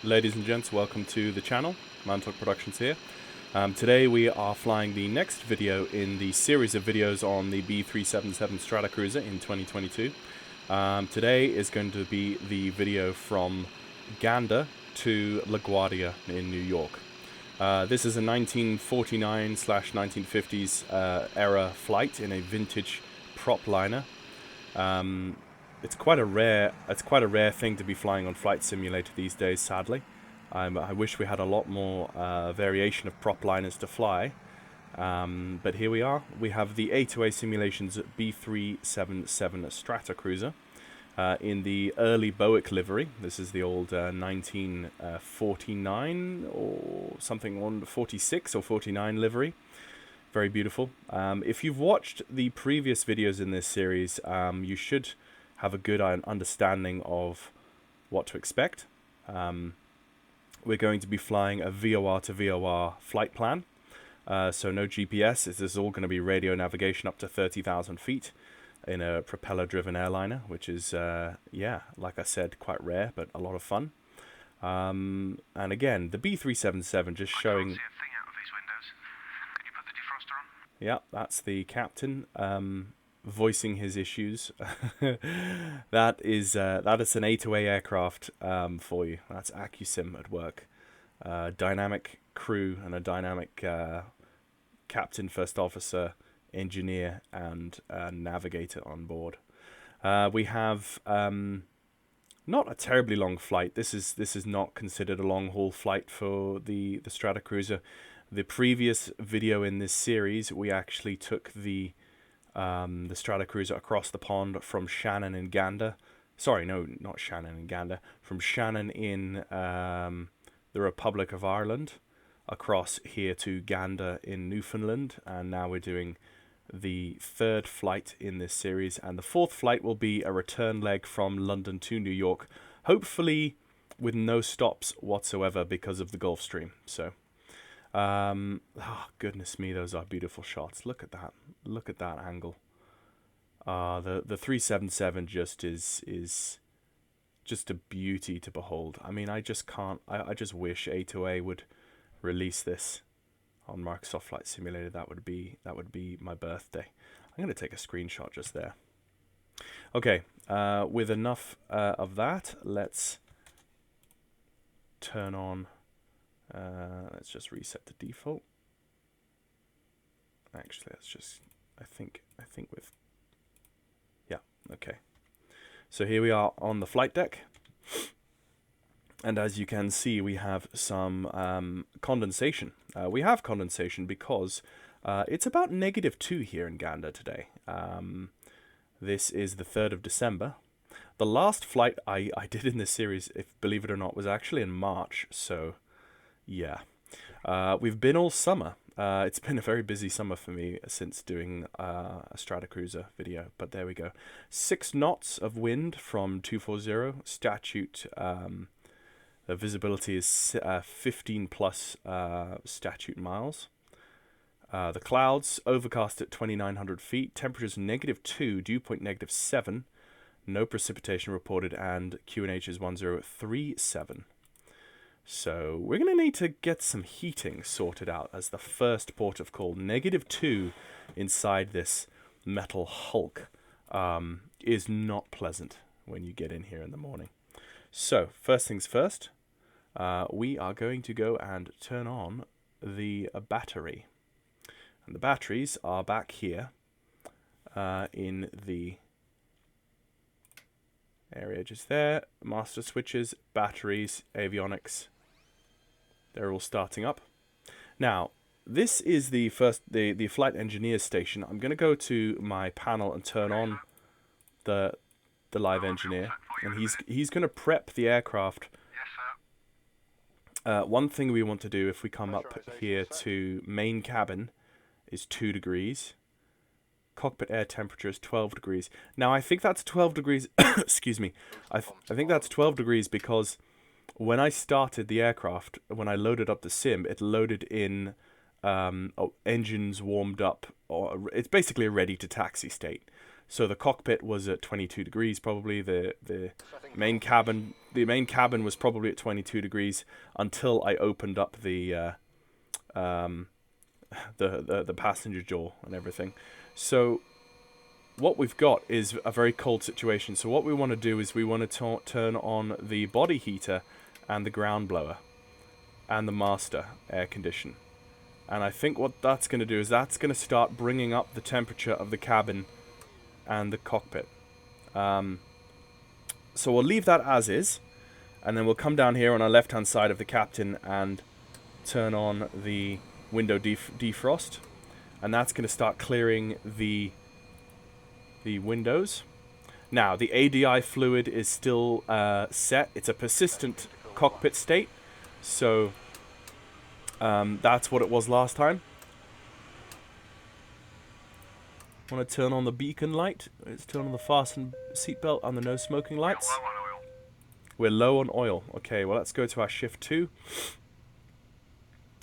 Ladies and gents, welcome to the channel. Mantalk Productions here. Today we are flying the next video in the series of videos on the B377 Stratocruiser in 2022. Today is going to be the video from Gander to LaGuardia in New York. This is a 1949/1950s era flight in a vintage prop liner. It's quite a rare thing to be flying on Flight Simulator these days, sadly. I wish we had a lot more variation of prop liners to fly, but here we are. We have the A2A Simulations B377 Stratocruiser in the early Boeck livery. This is the old 1949 or something, on 46 or 49 livery. Very beautiful. If you've watched the previous videos in this series, you should have a good understanding of what to expect. We're going to be flying a VOR to VOR flight plan, so no GPS. This is all going to be radio navigation up to 30,000 feet in a propeller-driven airliner, which is, yeah, like I said, quite rare, but a lot of fun. And again, the B377 just showing... I can't see a thing out of these windows. Can you put the defroster on? Yeah, that's the captain. Voicing his issues. that is an A2A aircraft for you. That's AcuSim at work. Dynamic crew and a dynamic captain, first officer, engineer, and navigator on board. We have not a terribly long flight. This is not considered a long haul flight for the Stratocruiser. The previous video in this series, we actually took the Stratocruiser across the pond from Shannon in Gander. Sorry, no, not Shannon in Gander. From Shannon in the Republic of Ireland across here to Gander in Newfoundland. And now we're doing the third flight in this series. And the fourth flight will be a return leg from London to New York. Hopefully with no stops whatsoever because of the Gulf Stream. So... oh goodness me, those are beautiful shots. Look at that. Look at that angle. The 377 just is just a beauty to behold. I mean, I just can't. I just wish A2A would release this on Microsoft Flight Simulator. That would be my birthday. I'm going to take a screenshot just there. Okay, with enough of that, let's turn on. Let's just reset the default. Actually, let's just, I think with, yeah, okay. So here we are on the flight deck. And as you can see, we have some condensation. We have condensation because it's about -2 here in Gander today. This is the 3rd of December. The last flight I did in this series, if believe it or not, was actually in March, so... yeah, we've been all summer. It's been a very busy summer for me since doing a Stratocruiser video, but there we go. 6 knots of wind from 240. Statute, the visibility is 15 plus statute miles. The clouds, overcast at 2,900 feet. Temperatures -2, dew point -7. No precipitation reported, and QNH is 1037. So we're going to need to get some heating sorted out as the first port of call. -2 inside this metal hulk is not pleasant when you get in here in the morning. So first things first, we are going to go and turn on the battery. And the batteries are back here in the area just there. Master switches, batteries, avionics. They're all starting up. Now, this is the flight engineer station. I'm going to go to my panel and turn on the live engineer, and he's going to prep the aircraft. Yes, sir. One thing we want to do if we come up here to main cabin is 2 degrees. Cockpit air temperature is 12 degrees. Now, I think that's 12 degrees. Excuse me. I think that's 12 degrees because when I started the aircraft, when I loaded up the sim, it loaded in engines warmed up. Or it's basically a ready to taxi state. So the cockpit was at 22 degrees probably. The main cabin was probably at 22 degrees until I opened up the passenger door and everything. So what we've got is a very cold situation. So what we want to do is we want to turn on the body heater and the ground blower and the master air condition. And I think what that's going to do is that's going to start bringing up the temperature of the cabin and the cockpit. So we'll leave that as is, and then we'll come down here on our left hand side of the captain and turn on the window defrost, and that's going to start clearing the windows. Now the ADI fluid is still set. It's a persistent cockpit state, so that's what it was last time. I want to turn on the beacon light. Let's turn on the fasten seatbelt and the no smoking lights. We're low on oil. Okay, well let's go to our shift 2.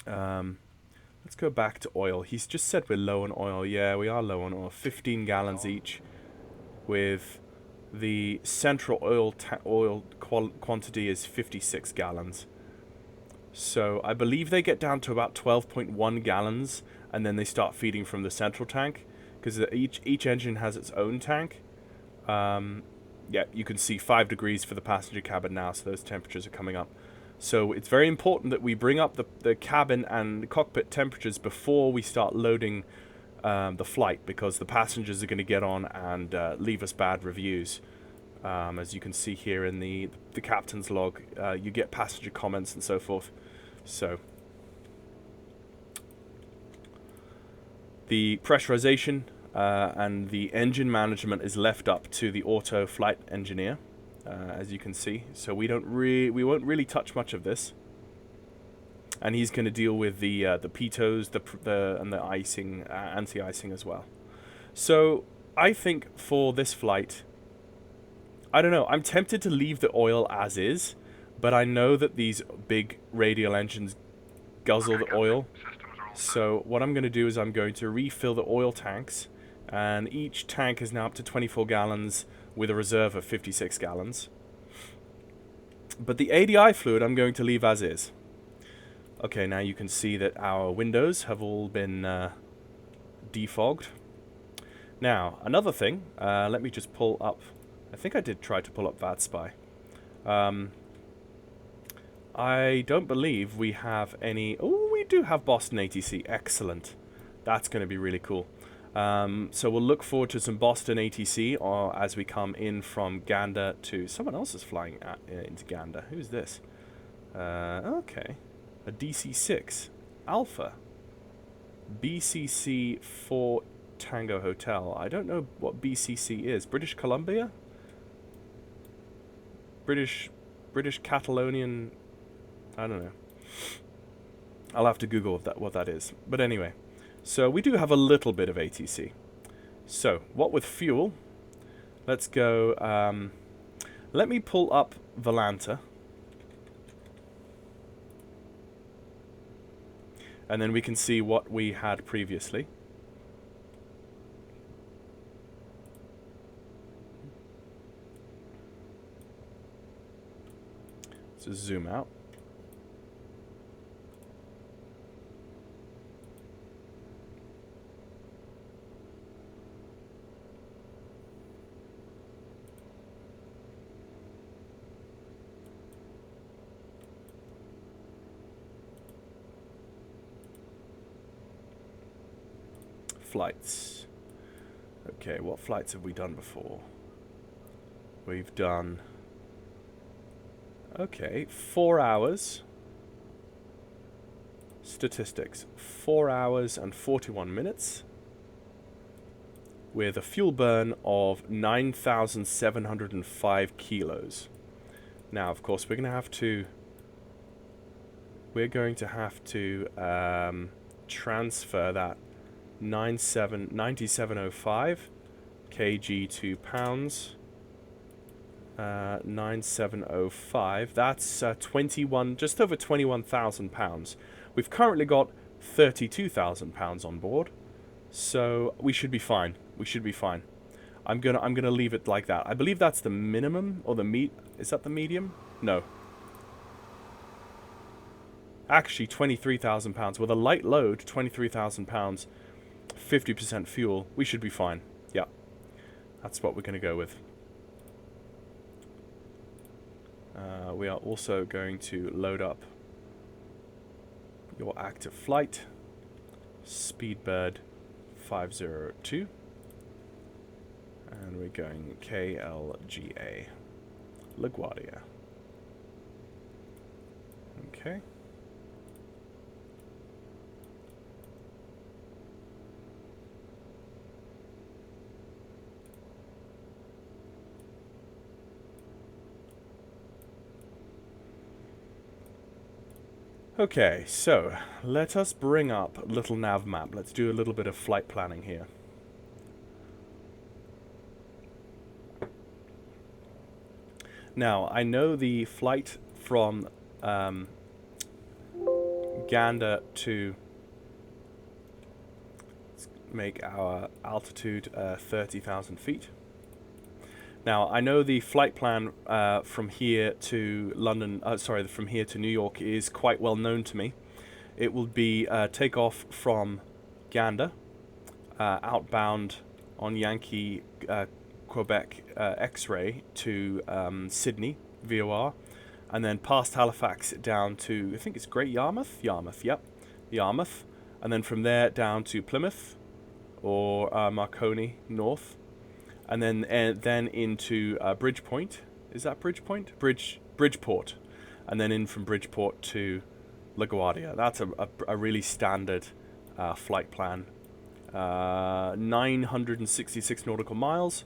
Let's go back to oil. He's just said we're low on oil. Yeah, we are low on oil. 15 gallons each, with the central oil quantity is 56 gallons. So I believe they get down to about 12.1 gallons, and then they start feeding from the central tank, because each engine has its own tank. Yeah, you can see 5 degrees for the passenger cabin now, so those temperatures are coming up. So it's very important that we bring up the cabin and the cockpit temperatures before we start loading the flight, because the passengers are going to get on and leave us bad reviews. As you can see here in the captain's log, you get passenger comments and so forth. So the pressurization and the engine management is left up to the auto flight engineer, as you can see. So we won't really touch much of this, and he's going to deal with the pitos, and the icing, anti-icing as well. So I think for this flight, I don't know. I'm tempted to leave the oil as is, but I know that these big radial engines guzzle the oil. So what I'm going to do is I'm going to refill the oil tanks, and each tank is now up to 24 gallons with a reserve of 56 gallons. But the ADI fluid I'm going to leave as is. Okay, now you can see that our windows have all been defogged. Now, another thing, let me just pull up, I think I did try to pull up VATSPI. I don't believe we have any... Oh, we do have Boston ATC. Excellent. That's going to be really cool. So we'll look forward to some Boston ATC as we come in from Gander to... Someone else is flying into Gander. Who's this? Okay. A DC-6 Alpha. BCC 4 Tango Hotel. I don't know what BCC is. British Columbia? British Catalonian... I don't know. I'll have to Google what that is. But anyway, so we do have a little bit of ATC. So, what with fuel, let's go... let me pull up Volanta. And then we can see what we had previously. So zoom out. Flights. Okay, what flights have we done before? We've done... Okay, 4 hours. Statistics. 4 hours and 41 minutes. With a fuel burn of 9,705 kilos. Now, of course, we're going to have to transfer that 9705 kg to pounds. 9705. That's 21, just over 21,000 pounds. We've currently got 32,000 pounds on board, so we should be fine. We should be fine. I'm gonna leave it like that. I believe that's the minimum, or the is that the medium? No. Actually, 23,000 pounds. With a light load, 23,000 pounds, 50% fuel, we should be fine. Yeah. That's what we're gonna go with. We are also going to load up your active flight, Speedbird 502, and we're going KLGA, LaGuardia. Okay. Okay, so let us bring up little nav map. Let's do a little bit of flight planning here. Now, I know the flight from Gander to, let's make our altitude 30,000 feet. Now, I know the flight plan from here to London, from here to New York is quite well known to me. It will be takeoff from Gander, outbound on Yankee Quebec X-ray to Sydney, VOR, and then past Halifax down to, I think it's Great Yarmouth? Yarmouth, yep. Yarmouth. And then from there down to Plymouth, or Marconi, north. And then into Bridgepoint. Is that Bridgepoint? Bridgeport. And then in from Bridgeport to LaGuardia. That's a really standard flight plan. 966 nautical miles.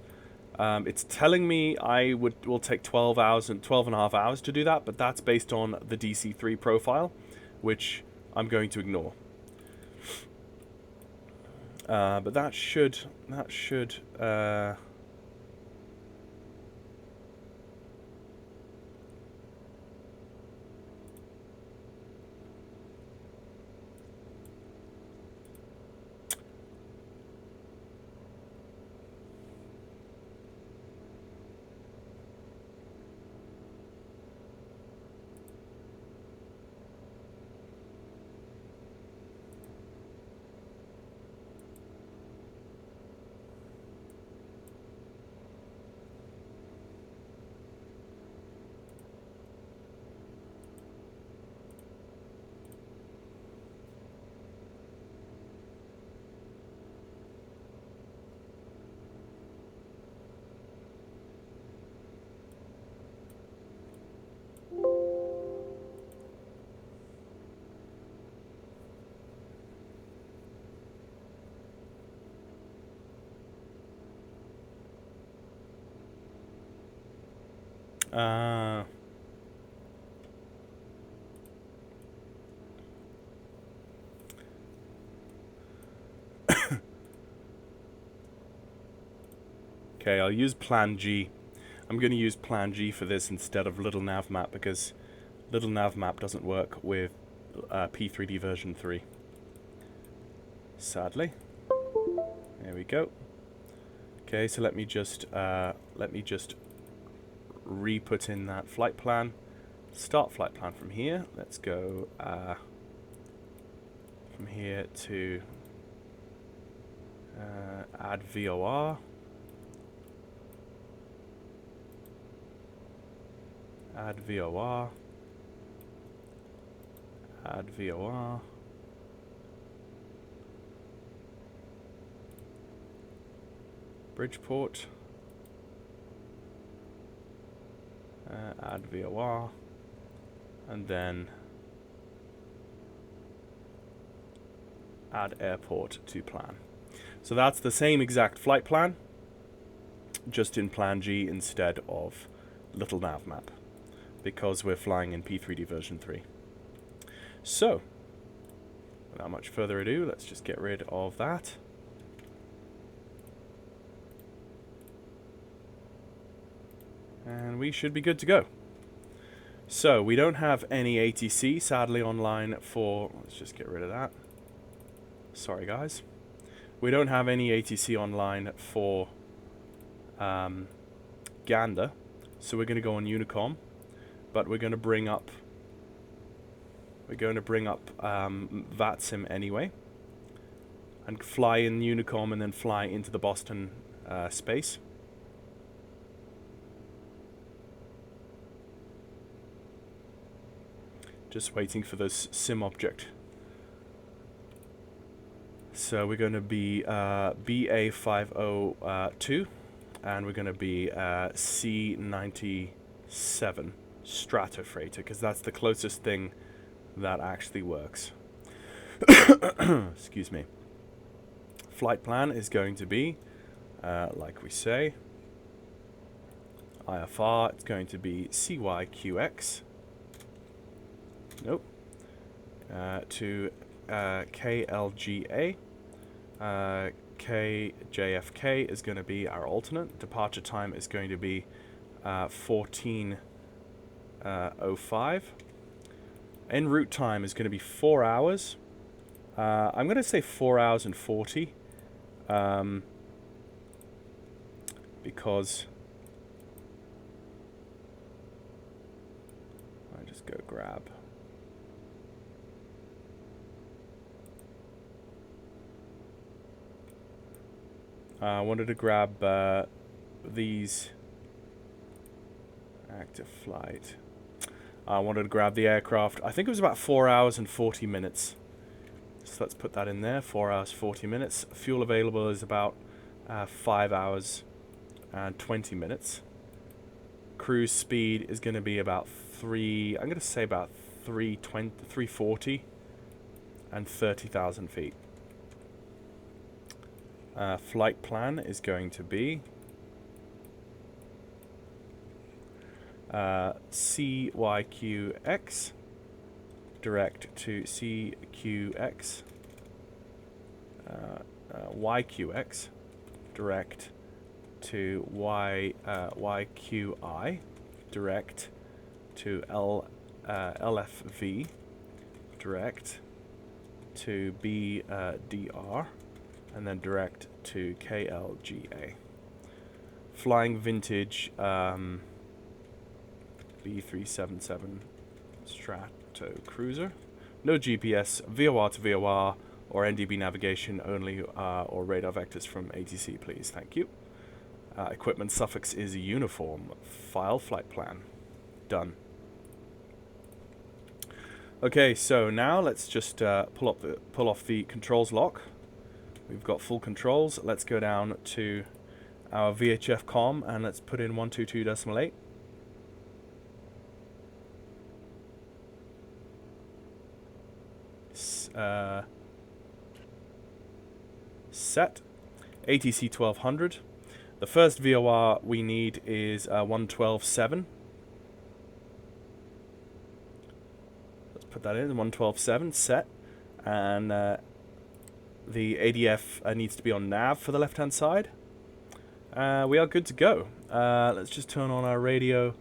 It's telling me will take 12 and a half hours to do that, but that's based on the DC-3 profile, which I'm going to ignore. But that should okay, I'll use Plan G. I'm going to use Plan G for this instead of Little Nav Map, because Little Nav Map doesn't work with P3D version 3. Sadly. There we go. Okay, so let me just re-put in that flight plan. Start flight plan from here. Let's go from here to add VOR. Add VOR. Add VOR. Bridgeport. Add VOR. And then add airport to plan. So that's the same exact flight plan, just in Plan G instead of Little Nav Map, because we're flying in P3D version 3. So, without much further ado, let's just get rid of that. And we should be good to go. So, we don't have any ATC, sadly, online for... Let's just get rid of that. Sorry, guys. We don't have any ATC online for Gander. So we're going to go on Unicom, but we're going to bring up VATSIM anyway, and fly in Unicom and then fly into the Boston space. Just waiting for this sim object. So we're going to be BA502, and we're going to be C97 Stratofreighter, because that's the closest thing that actually works. Excuse me. Flight plan is going to be, like we say, IFR, it's going to be CYQX. Nope. To KLGA. KJFK is going to be our alternate. Departure time is going to be 14:05. En route time is going to be 4 hours. I'm going to say 4 hours and 40. Because I just go grab. I wanted to grab these active flight. I wanted to grab the aircraft. I think it was about 4 hours and 40 minutes. So let's put that in there. 4 hours, 40 minutes. Fuel available is about 5 hours and 20 minutes. Cruise speed is going to be about I'm going to say about 340 and 30,000 feet. Flight plan is going to be CYQX direct to CQX, YQX direct to YQI direct to LFV direct to BDR, and then direct to KLGA. Flying vintage B377 Stratocruiser. No GPS, VOR to VOR, or NDB navigation only, or radar vectors from ATC, please. Thank you. Equipment suffix is uniform. File flight plan. Done. Okay, so now let's just pull off the controls lock. We've got full controls. Let's go down to our VHF comm and let's put in 122.8. Set. ATC 1200. The first VOR we need is 112.7. Let's put that in, 112.7, set. And the ADF needs to be on nav for the left-hand side. We are good to go. Let's just turn on our radio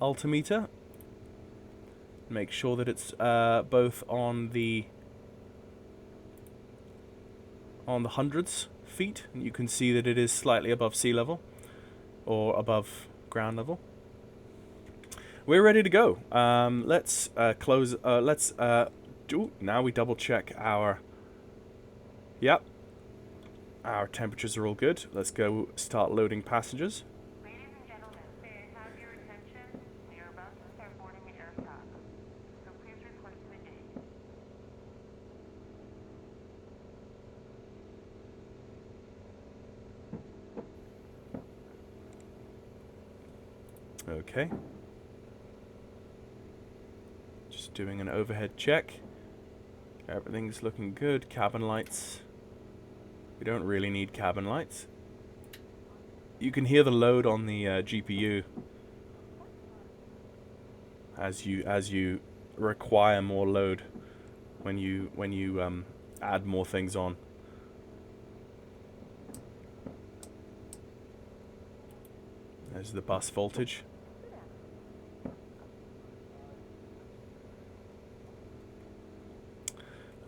altimeter. Make sure that it's both on the hundreds feet. You can see that it is slightly above sea level or above ground level. We're ready to go. Let's close. Now we double check our. Yep. Our temperatures are all good. Let's go start loading passengers. Ladies and gentlemen, may I have your attention? We are about to start boarding the aircraft, so please report to the gate. Okay. Just doing an overhead check. Everything's looking good. Cabin lights. We don't really need cabin lights. You can hear the load on the GPU as you require more load when you add more things on. There's the bus voltage.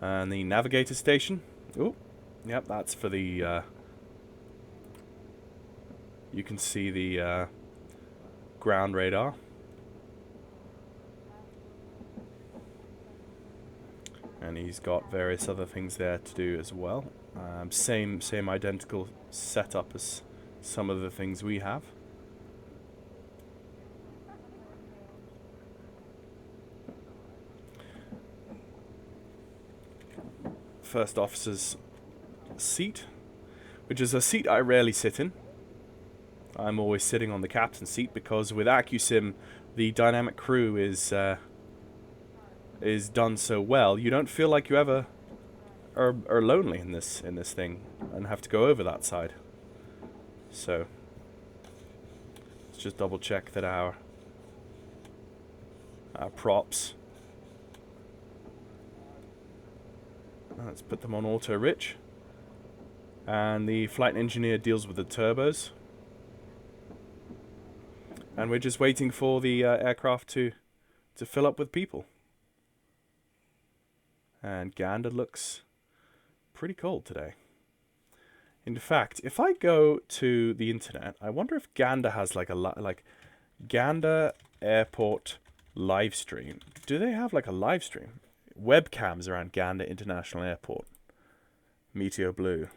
And the navigator station. Oh, yep, that's for the... you can see the ground radar. And he's got various other things there to do as well. Same identical setup as some of the things we have. First officer's seat, which is a seat I rarely sit in. I'm always sitting on the captain's seat because with AccuSim, the dynamic crew is done so well. You don't feel like you ever are lonely in this thing and have to go over that side. So let's just double check that our props. Let's put them on auto rich. And the flight engineer deals with the turbos. And we're just waiting for the aircraft to fill up with people. And Gander looks pretty cold today. In fact, if I go to the internet, I wonder if Gander has like a Gander Airport live stream. Do they have like a live stream? Webcams around Gander International Airport. Meteor Blue.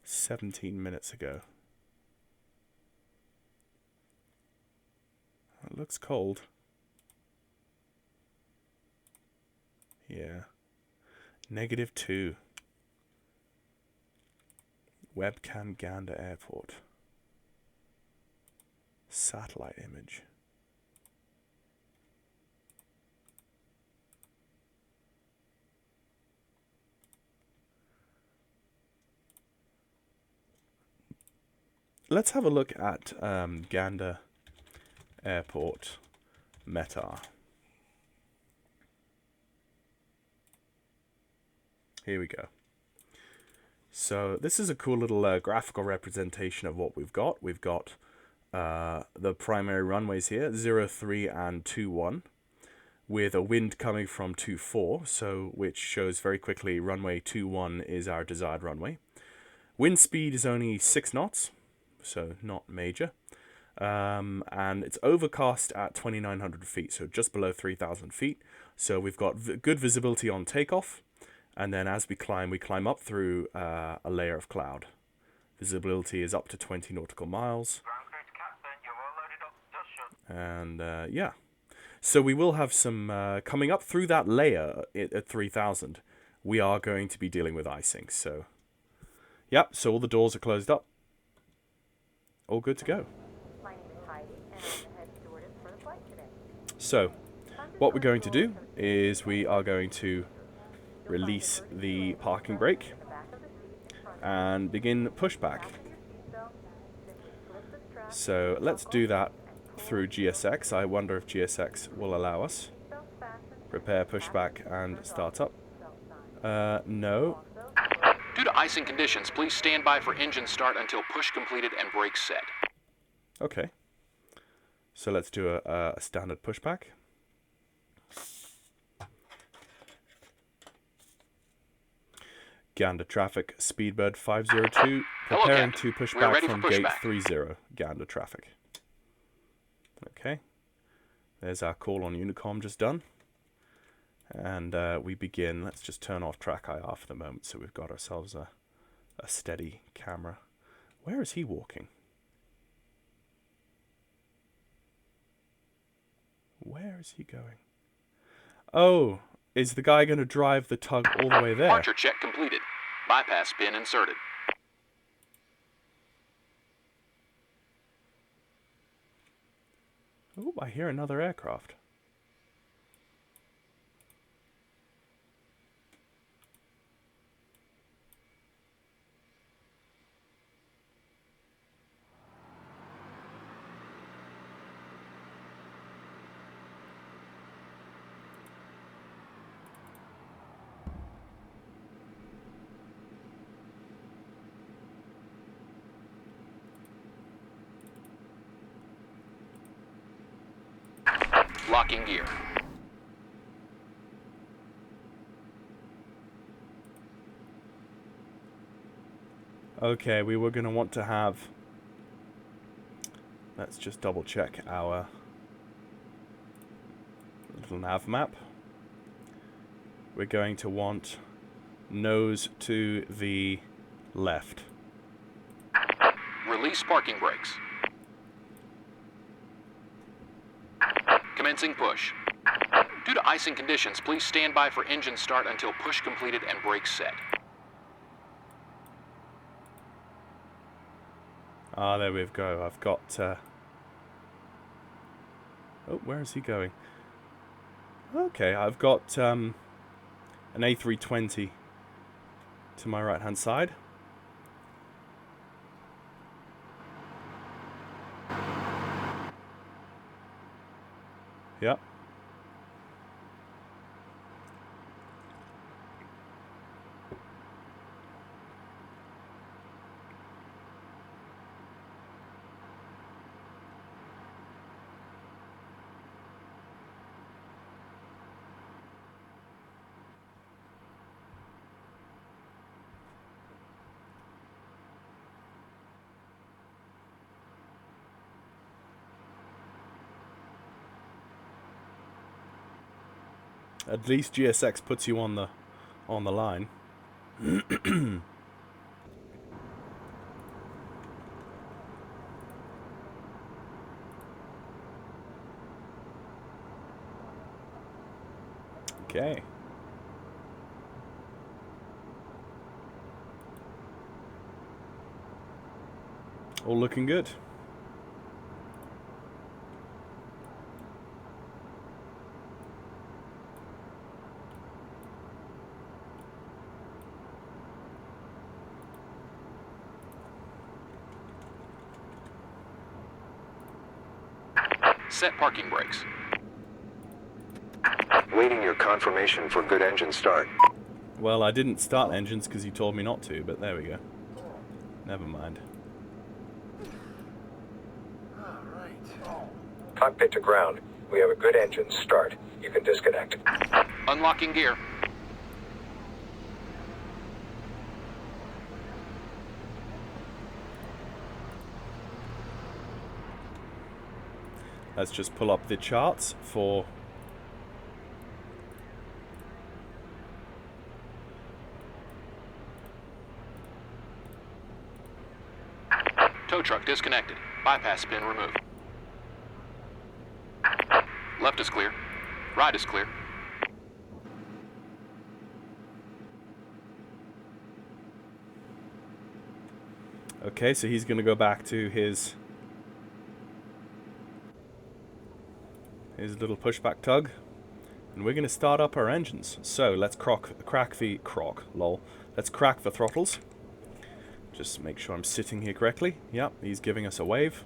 17 minutes ago. It looks cold. Yeah. -2. Webcam Gander Airport. Satellite image. Let's have a look at Gander Airport METAR. Here we go. So this is a cool little graphical representation of what we've got. We've got the primary runways here, 03 and 21, with a wind coming from 24, so which shows very quickly runway 21 is our desired runway. Wind speed is only 6 knots, so not major. And it's overcast at 2,900 feet, so just below 3,000 feet. So we've got good visibility on takeoff, and then as we climb up through a layer of cloud. Visibility is up to 20 nautical miles. And yeah, so we will have some coming up through that layer at 3,000. We are going to be dealing with icing. So, yep. So all the doors are closed up. All good to go. My name is Heidi, and I'm the head stewardess for the flight today. So, what we're going to do is we are going to release the parking brake and begin pushback. So let's do that through GSX. I wonder if GSX will allow us. Prepare pushback and start up. No. Due to icing conditions, please stand by for engine start until push completed and brakes set. Okay. So let's do a standard pushback. Gander traffic, Speedbird 502, preparing to push back from gate 30, Gander traffic. Okay, there's our call on Unicom just done. And we begin. Let's just turn off track IR for the moment so we've got ourselves a steady camera. Where is he walking? Where is he going? Oh, is the guy going to drive the tug all the way there? Departure check completed. Bypass pin inserted. Oh, I hear another aircraft. Locking gear. Okay, we were going to want to have... Let's just double check our little nav map. We're going to want nose to the left. Release parking brakes. Commencing push. Due to icing conditions, please stand by for engine start until push completed and brakes set. Ah, there we go. I've got... Oh, where is he going? Okay, I've got an A320 to my right-hand side. Yep. At least GSX puts you on the line. Okay. All looking good. Set parking brakes. Waiting your confirmation for good engine start. Well, I didn't start engines because you told me not to, but there we go. Never mind. Cockpit to ground. We have a good engine start. You can disconnect. Unlocking gear. Let's just pull up the charts for... Tow truck disconnected. Bypass pin removed. Left is clear. Right is clear. Okay, so he's going to go back to his little pushback tug, and we're going to start up our engines. So let's crack the throttles. Just make sure I'm sitting here correctly. Yep, he's giving us a wave.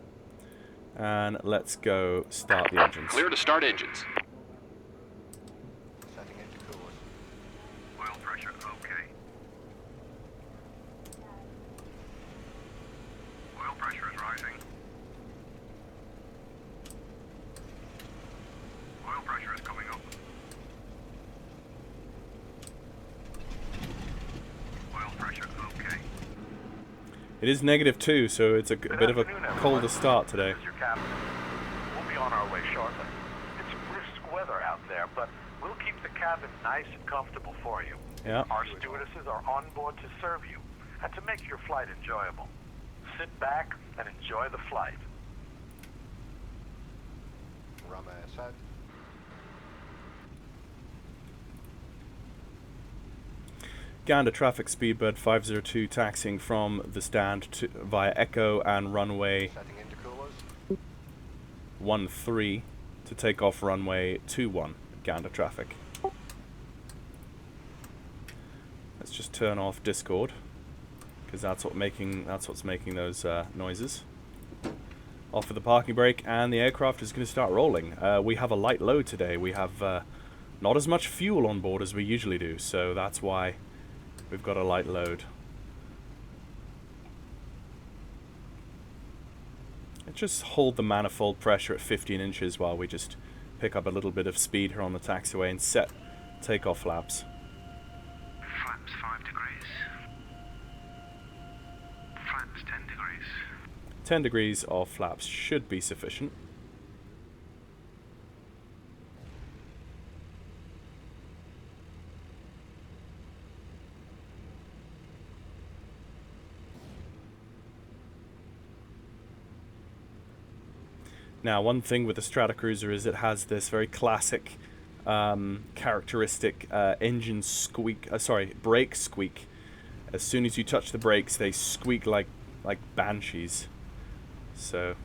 And let's go start the engines. Clear to start engines. Setting into coolers. Oil pressure, okay. Oil pressure is rising. Oil pressure is coming up. Oil pressure, okay. It is -2, so it's a bit of a colder start today. This is your captain. We'll be on our way shortly. It's brisk weather out there, but we'll keep the cabin nice and comfortable for you. Yeah. Our stewardesses are on board to serve you and to make your flight enjoyable. Sit back and enjoy the flight. Runway set. Gander traffic speedbird 502 taxiing from the stand via Echo and runway Setting into coolers. 13 to take off runway 21. Gander traffic. Let's just turn off Discord because that's what's making those noises. Off with the parking brake, and the aircraft is going to start rolling. We have a light load today. We have not as much fuel on board as we usually do, so that's why we've got a light load. Let's just hold the manifold pressure at 15 inches while we just pick up a little bit of speed here on the taxiway and set takeoff flaps. Flaps 5 degrees. 10 degrees of flaps should be sufficient. Now, one thing with the Stratocruiser is it has this very classic, characteristic engine squeak. Brake squeak. As soon as you touch the brakes, they squeak like banshees. So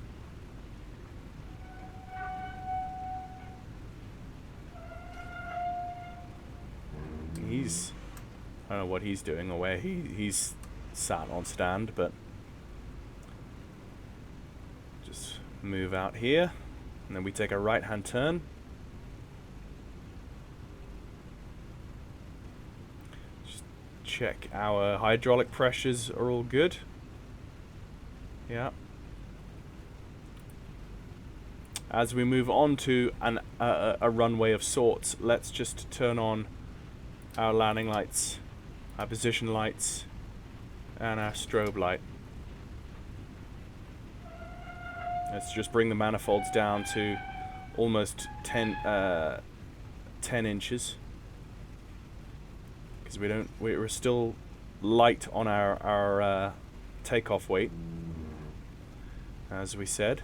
I don't know what he's doing or where he's sat on stand, but just move out here, and then we take a right-hand turn. Just check our hydraulic pressures are all good. Yeah. As we move on to a runway of sorts, let's just turn on our landing lights, our position lights, and our strobe light. Let's just bring the manifolds down to almost 10 inches, because we're still light on our takeoff weight, as we said.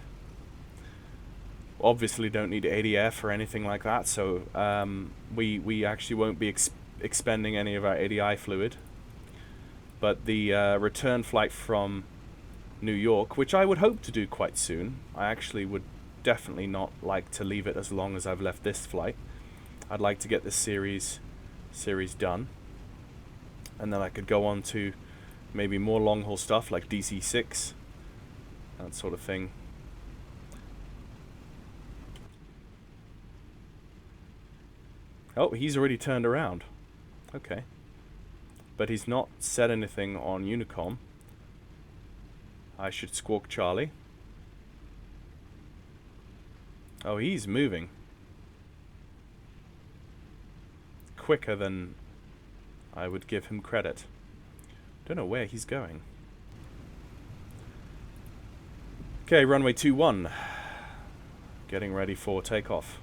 Obviously don't need ADF or anything like that, so we actually won't be expending any of our ADI fluid. But the return flight from New York, which I would hope to do quite soon, I actually would definitely not like to leave it as long as I've left this flight. I'd like to get this series done, and then I could go on to maybe more long haul stuff like DC-6, that sort of thing. Oh, he's already turned around. Okay. But he's not said anything on Unicom. I should squawk Charlie. Oh, he's moving. Quicker than I would give him credit. Don't know where he's going. Okay, runway 21. Getting ready for takeoff.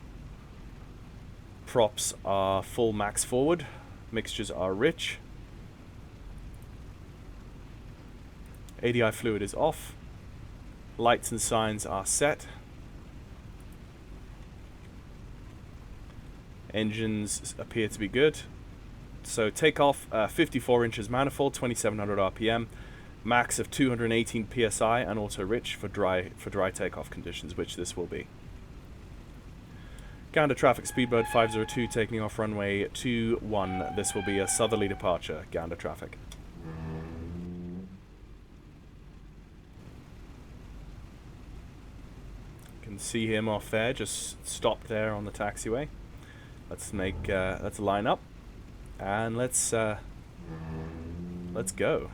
Props are full max forward. Mixtures are rich. ADI fluid is off. Lights and signs are set. Engines appear to be good. So takeoff, 54 inches manifold, 2700 RPM, max of 218 psi, and auto rich for dry takeoff conditions, which this will be. Gander traffic, speedbird 502 taking off runway 21. This will be a southerly departure, Gander traffic. Can see him off there, just stopped there on the taxiway. Let's line up, and let's go.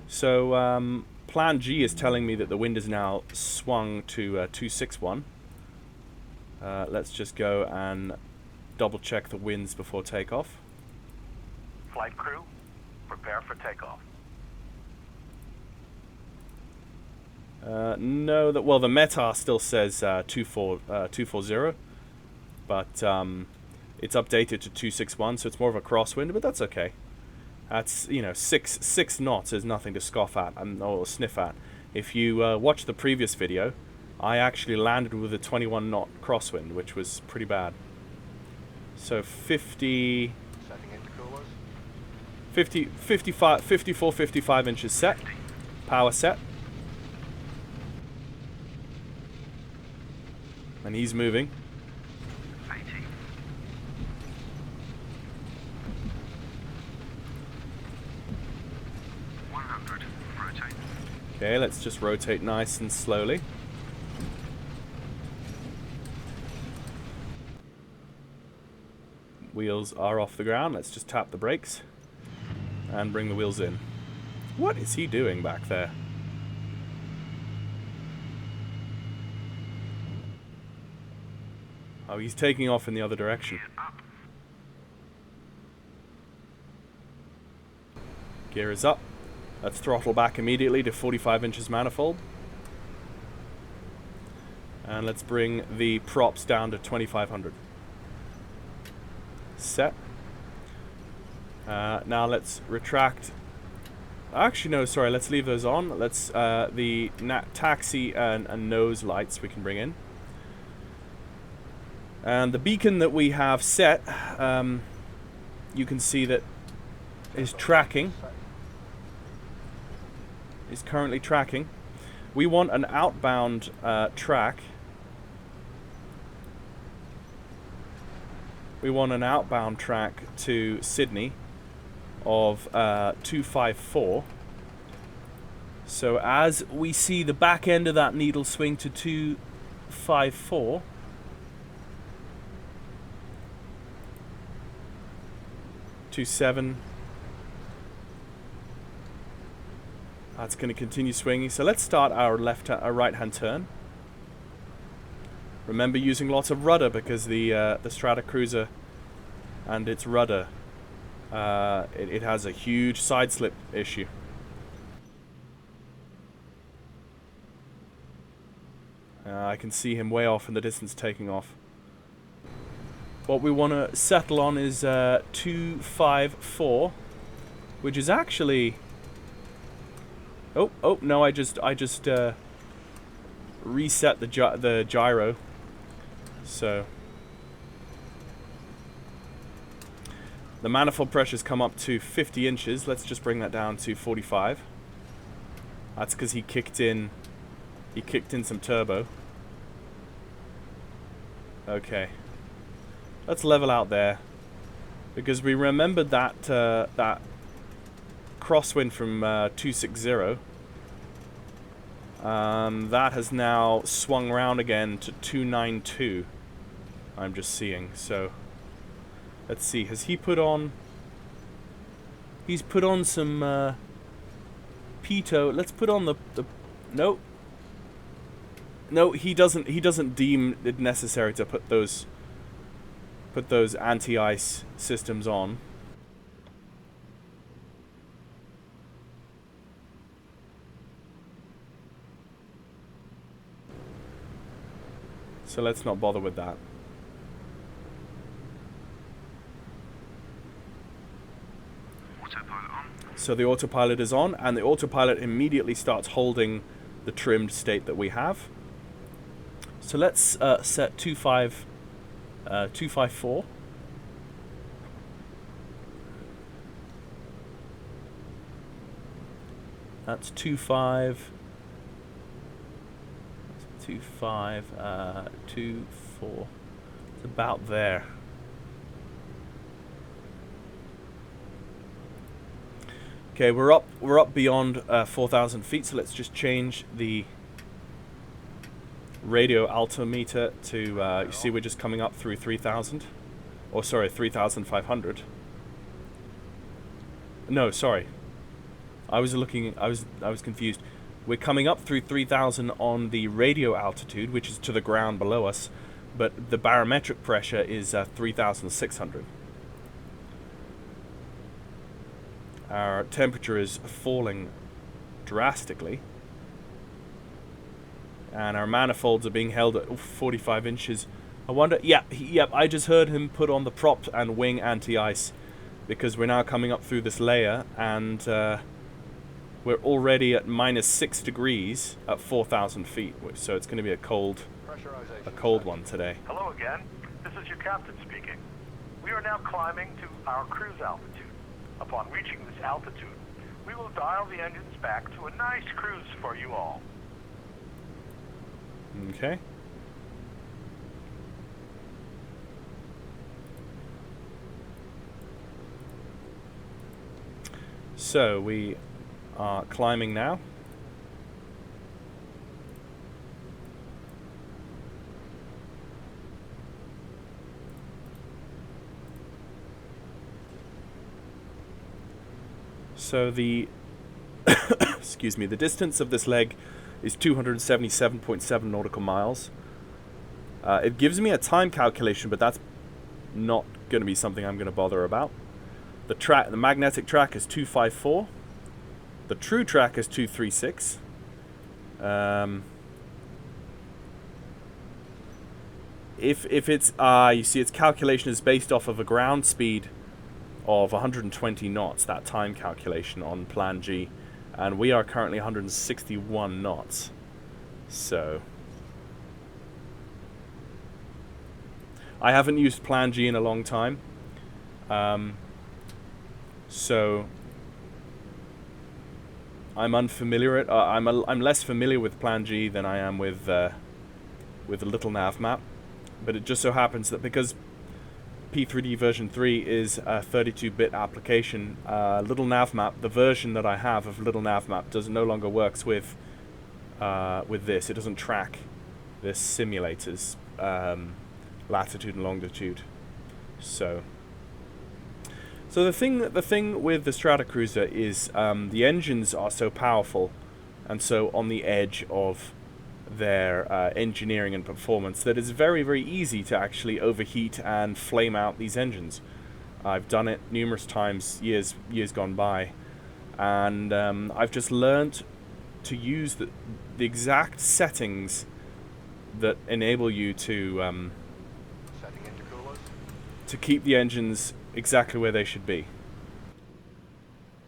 So plan G is telling me that the wind is now swung to 261. Let's just go and double check the winds before takeoff. Flight crew, prepare for takeoff. No, the METAR still says 240, but it's updated to 261, so it's more of a crosswind, but that's okay. That's, you know, six knots is nothing to scoff at or sniff at. If you watch the previous video, I actually landed with a 21 knot crosswind, which was pretty bad. So 54, 55 inches set, power set. And he's moving. 80. Rotate. Okay, let's just rotate nice and slowly. Wheels are off the ground. Let's just tap the brakes and bring the wheels in. What is he doing back there? Oh, he's taking off in the other direction. Gear is up. Let's throttle back immediately to 45 inches manifold. And let's bring the props down to 2500. Set. Now let's retract. Actually, no, sorry, let's leave those on. Let's, the taxi and nose lights we can bring in. And the beacon that we have set, you can see that is tracking. Is currently tracking. We want an outbound track. We want an outbound track to Sydney of 254. So as we see the back end of that needle swing to 254, that's going to continue swinging. So let's start our right-hand turn. Remember using lots of rudder because the Stratocruiser and its rudder, it has a huge side slip issue. I can see him way off in the distance taking off. What we want to settle on is 254, which is actually... Oh no! I just reset the gyro. So the manifold pressure's come up to 50 inches. Let's just bring that down to 45. That's because he kicked in some turbo. Okay. Let's level out there, because we remembered that that crosswind from 260. That has now swung around again to 292. I'm just seeing. So let's see. Has he put on? He's put on some pitot. Let's put on the no. No, he doesn't. He doesn't deem it necessary to put those anti-ice systems on. So let's not bother with that. Autopilot on. So the autopilot is on, and the autopilot immediately starts holding the trimmed state that we have. So let's set 254. That's 25. 25. 24. It's about there. Okay, we're up beyond 4,000 feet. So let's just change the radio altimeter to you see we're just coming up through 3,000, or sorry, 3,500. No, sorry, I was confused. We're coming up through 3,000 on the radio altitude, which is to the ground below us, but the barometric pressure is 3,600. Our temperature is falling drastically. And our manifolds are being held at 45 inches. I wonder... Yep, I just heard him put on the prop and wing anti-ice, because we're now coming up through this layer, and we're already at -6 degrees at 4,000 feet. So it's going to be a cold one today. Hello again. This is your captain speaking. We are now climbing to our cruise altitude. Upon reaching this altitude, we will dial the engines back to a nice cruise for you all. Okay. So we are climbing now. So the excuse me, the distance of this leg is 277.7 nautical miles. It gives me a time calculation, but that's not going to be something I'm going to bother about. The magnetic track is 254. The true track is 236. if it's you see, its calculation is based off of a ground speed of 120 knots. That time calculation on Plan G, and we are currently 161 knots. So I haven't used Plan G in a long time, so I'm unfamiliar. I'm less familiar with Plan G than I am with the Little Nav Map. But it just so happens that because P3D version 3 is a 32-bit application, Little Nav Map, the version that I have of Little Nav Map, no longer works with this. It doesn't track this simulator's latitude and longitude. So the thing with the Stratocruiser is the engines are so powerful and so on the edge of their engineering and performance that it's very, very easy to actually overheat and flame out these engines. I've done it numerous times, years gone by, and I've just learnt to use the exact settings that enable you to keep the engines exactly where they should be.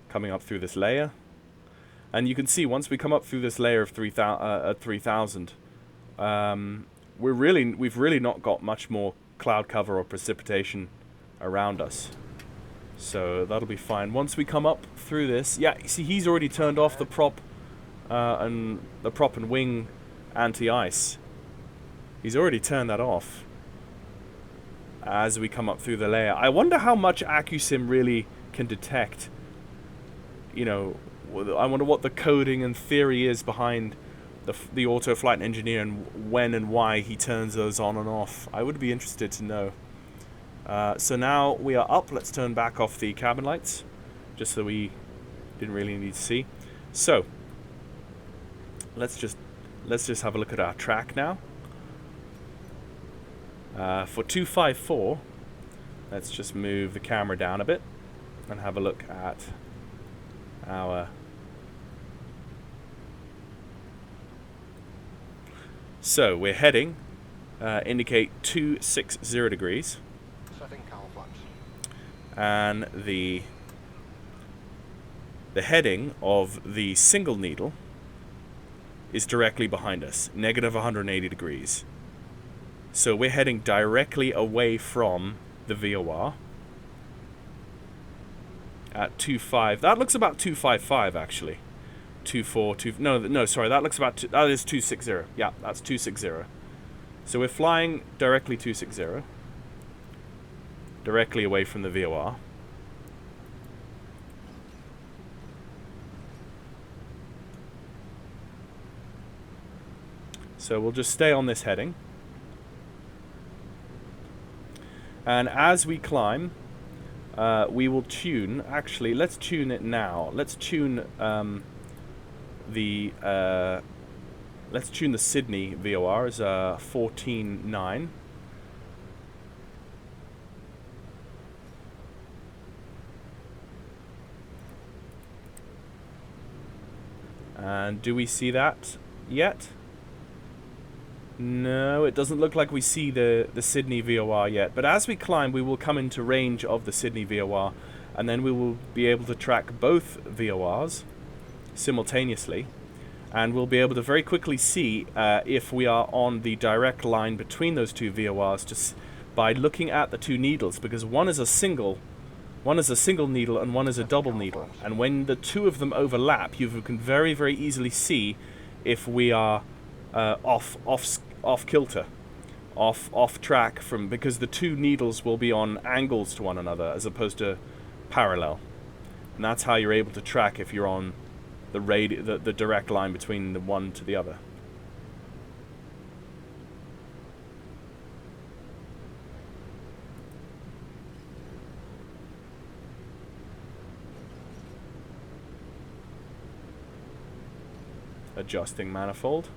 Coming up through this layer. And you can see once we come up through this layer of 3000, we've really not got much more cloud cover or precipitation around us. So that'll be fine. Once we come up through this, yeah, you see he's already turned off the prop and wing anti-ice. He's already turned that off as we come up through the layer. I wonder how much AccuSim really can detect. You know, I wonder what the coding and theory is behind the auto flight engineer and when and why he turns those on and off. I would be interested to know. So now we are up. Let's turn back off the cabin lights, just so we didn't really need to see. So let's just have a look at our track now. For 254, let's just move the camera down a bit and have a look at our. So we're heading, indicate 260 degrees, setting cowl flaps, and the heading of the single needle is directly behind us, negative 180 degrees. So we're heading directly away from the VOR at 25. That looks about 255 actually. 242. No, sorry. That looks about. That is 260. Yeah, that's 260. So we're flying directly 260, directly away from the VOR. So we'll just stay on this heading. And as we climb, we will tune. Actually, let's tune it now. Let's tune let's tune the Sydney VOR as 14.9. And do we see that yet? No, it doesn't look like we see the Sydney VOR yet. But as we climb, we will come into range of the Sydney VOR, and then we will be able to track both VORs simultaneously, and we'll be able to very quickly see if we are on the direct line between those two VORs just by looking at the two needles, because one is a single needle and one is a double needle, and when the two of them overlap, you can very, very easily see if we are off kilter, off track from, because the two needles will be on angles to one another as opposed to parallel, and that's how you're able to track if you're on the direct line between the one to the other. Adjusting manifold.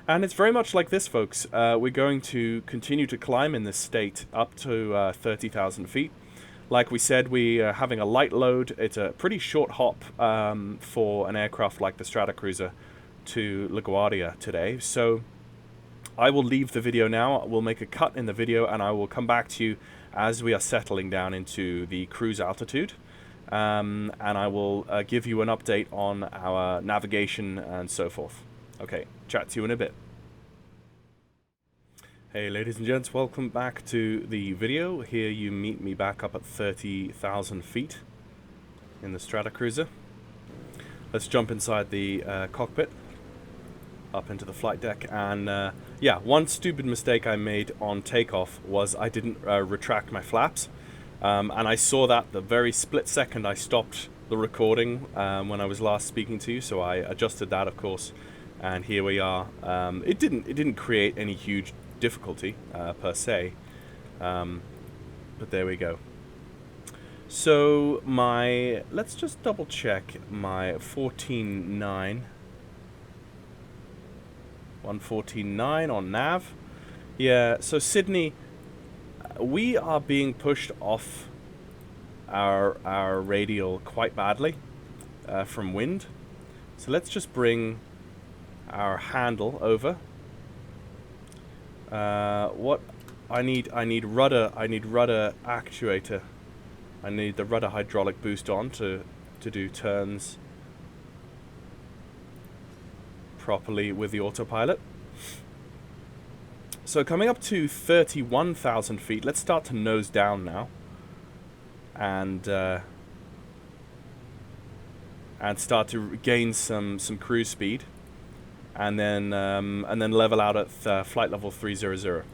And it's very much like this, folks. We're going to continue to climb in this state up to 30,000 feet. Like we said, we are having a light load. It's a pretty short hop for an aircraft like the Stratocruiser to LaGuardia today. So I will leave the video now. We'll make a cut in the video, and I will come back to you as we are settling down into the cruise altitude. And I will give you an update on our navigation and so forth. Okay, chat to you in a bit. Hey ladies and gents, welcome back to the video. Here you meet me back up at 30,000 feet in the Stratocruiser. Let's jump inside the cockpit, up into the flight deck, and yeah, one stupid mistake I made on takeoff was I didn't retract my flaps, and I saw that the very split second I stopped the recording when I was last speaking to you, so I adjusted that, of course, and here we are. It didn't create any huge difficulty per se, but there we go. So let's just double check my 149 on nav. Yeah, so Sydney, we are being pushed off our radial quite badly from wind. So let's just bring our handle over. What I need rudder actuator. I need the rudder hydraulic boost on to do turns properly with the autopilot. So coming up to 31,000 feet, let's start to nose down now, and start to gain some cruise speed, and then level out at flight level 300.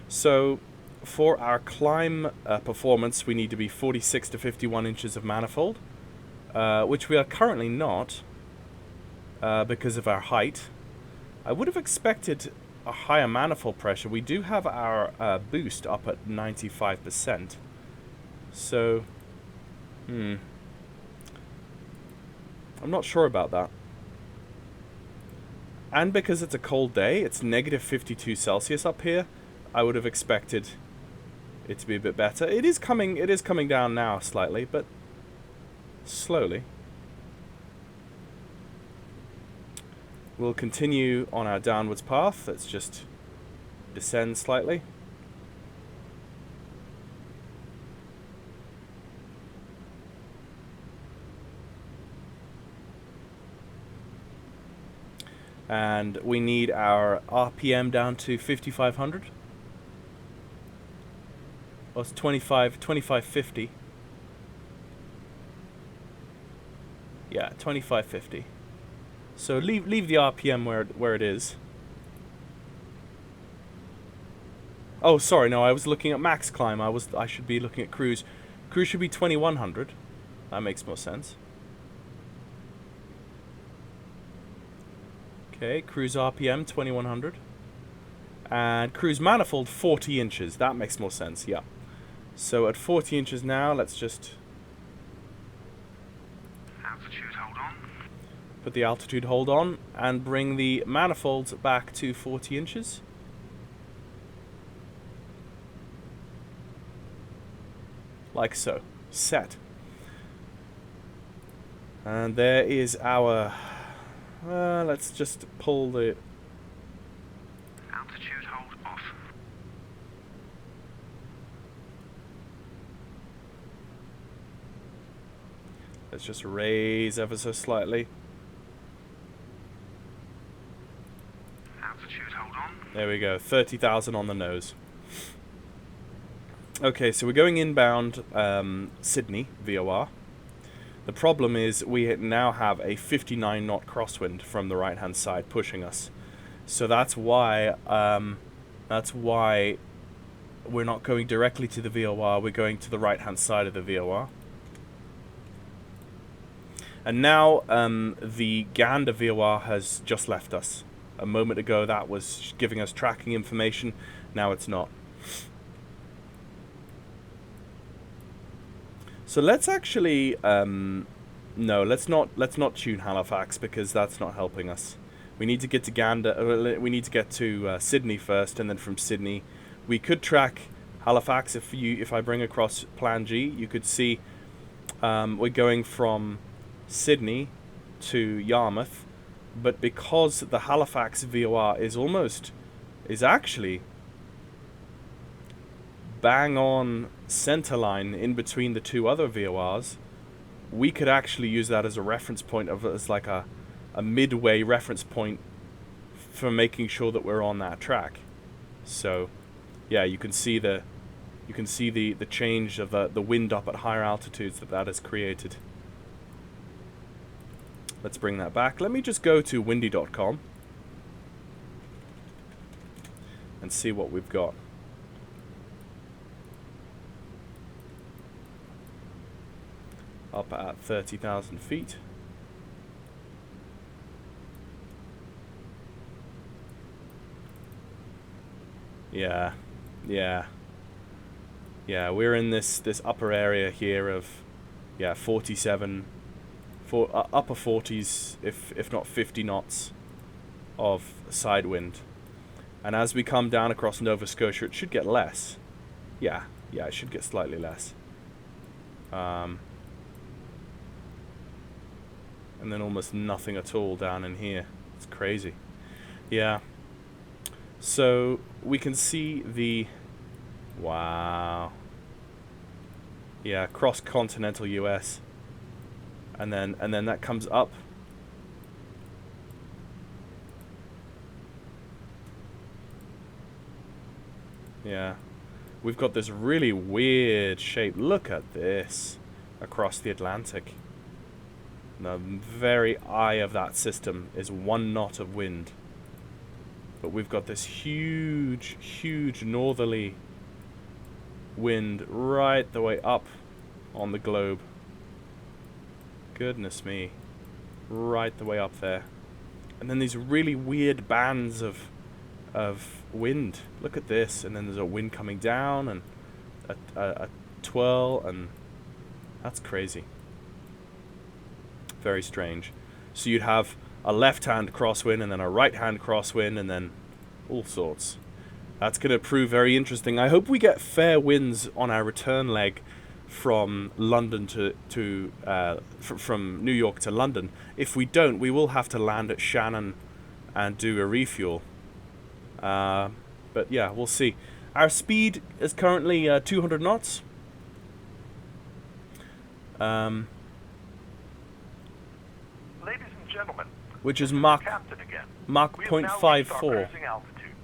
So for our climb performance, we need to be 46 to 51 inches of manifold, which we are currently not because of our height. I would have expected a higher manifold pressure. We do have our boost up at 95%. So, I'm not sure about that. And because it's a cold day, it's negative 52 Celsius up here, I would have expected it to be a bit better. It is coming down now slightly, but slowly. We'll continue on our downwards path. Let's just descend slightly. And we need our RPM down to 5,500. Well, it's 2550. Yeah, 2550. So leave the RPM where it is. Oh, sorry, no, I was looking at max climb. I should be looking at cruise. Cruise should be 2100. That makes more sense. Okay, cruise RPM 2100. And cruise manifold 40 inches. That makes more sense, yeah. So at 40 inches now, let's just Altitude hold on. put the altitude hold on and bring the manifolds back to 40 inches. Like so. Set. And there is our... let's just pull the... Altitude hold off. Let's just raise ever so slightly. Altitude hold on. There we go, 30,000 on the nose. Okay, so we're going inbound Sydney, VOR. The problem is we now have a 59 knot crosswind from the right hand side pushing us. So that's why we're not going directly to the VOR, we're going to the right hand side of the VOR. And now the Gander VOR has just left us. A moment ago that was giving us tracking information, now it's not. So let's actually no, let's not tune Halifax because that's not helping us. We need to get to Gander. We need to get to Sydney first, and then from Sydney, we could track Halifax. If I bring across Plan G, you could see we're going from Sydney to Yarmouth, but because the Halifax VOR is almost is actually bang on centerline in between the two other VORs. We could actually use that as a reference point, as like a midway reference point for making sure that we're on that track. So yeah, you can see the change of the wind up at higher altitudes that has created. Let's bring that back. Let me just go to windy.com and see what we've got. Up at 30,000 feet. Yeah, we're in this upper area here of 47, upper 40s, if not 50 knots of side wind. And as we come down across Nova Scotia, it should get less. Yeah, it should get slightly less. And then almost nothing at all down in here. It's crazy. Yeah. So we can see the wow. Yeah, across continental US. And then that comes up. Yeah. We've got this really weird shape. Look at this across the Atlantic. The very eye of that system is 1 knot of wind. But we've got this huge northerly wind right the way up on the globe. Goodness me. Right the way up there. And then these really weird bands of wind. Look at this. And then there's a wind coming down and a twirl, and that's crazy. Very strange. So you'd have a left-hand crosswind and then a right-hand crosswind and then all sorts. That's going to prove very interesting. I hope we get fair winds on our return leg from London from New York to London. If we don't, we will have to land at Shannon and do a refuel. But yeah, we'll see. Our speed is currently 200 knots. Ladies and gentlemen, Which is this Mach Captain again. Mach We have now reached our 0.54. cruising altitude.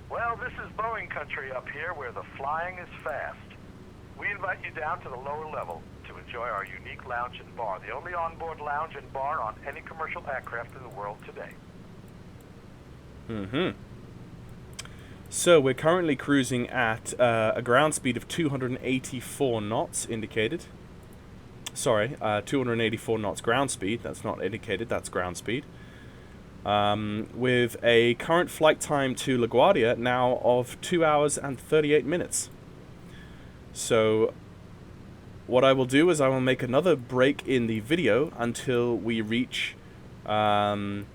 Well, this is Boeing country up here where the flying is fast. We invite you down to the lower level to enjoy our unique lounge and bar, the only onboard lounge and bar on any commercial aircraft in the world today. So we're currently cruising at a ground speed of 284 knots indicated. Sorry, 284 knots ground speed. That's not indicated, that's ground speed. With a current flight time to LaGuardia now of 2 hours and 38 minutes. So what I will do is I will make another break in the video until we reach... as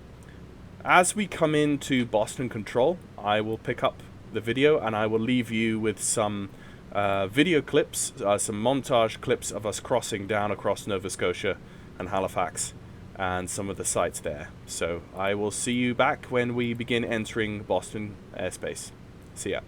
we come into Boston Control, I will pick up the video and I will leave you with some video clips, some montage clips of us crossing down across Nova Scotia and Halifax and some of the sites there. So I will see you back when we begin entering Boston airspace. See ya.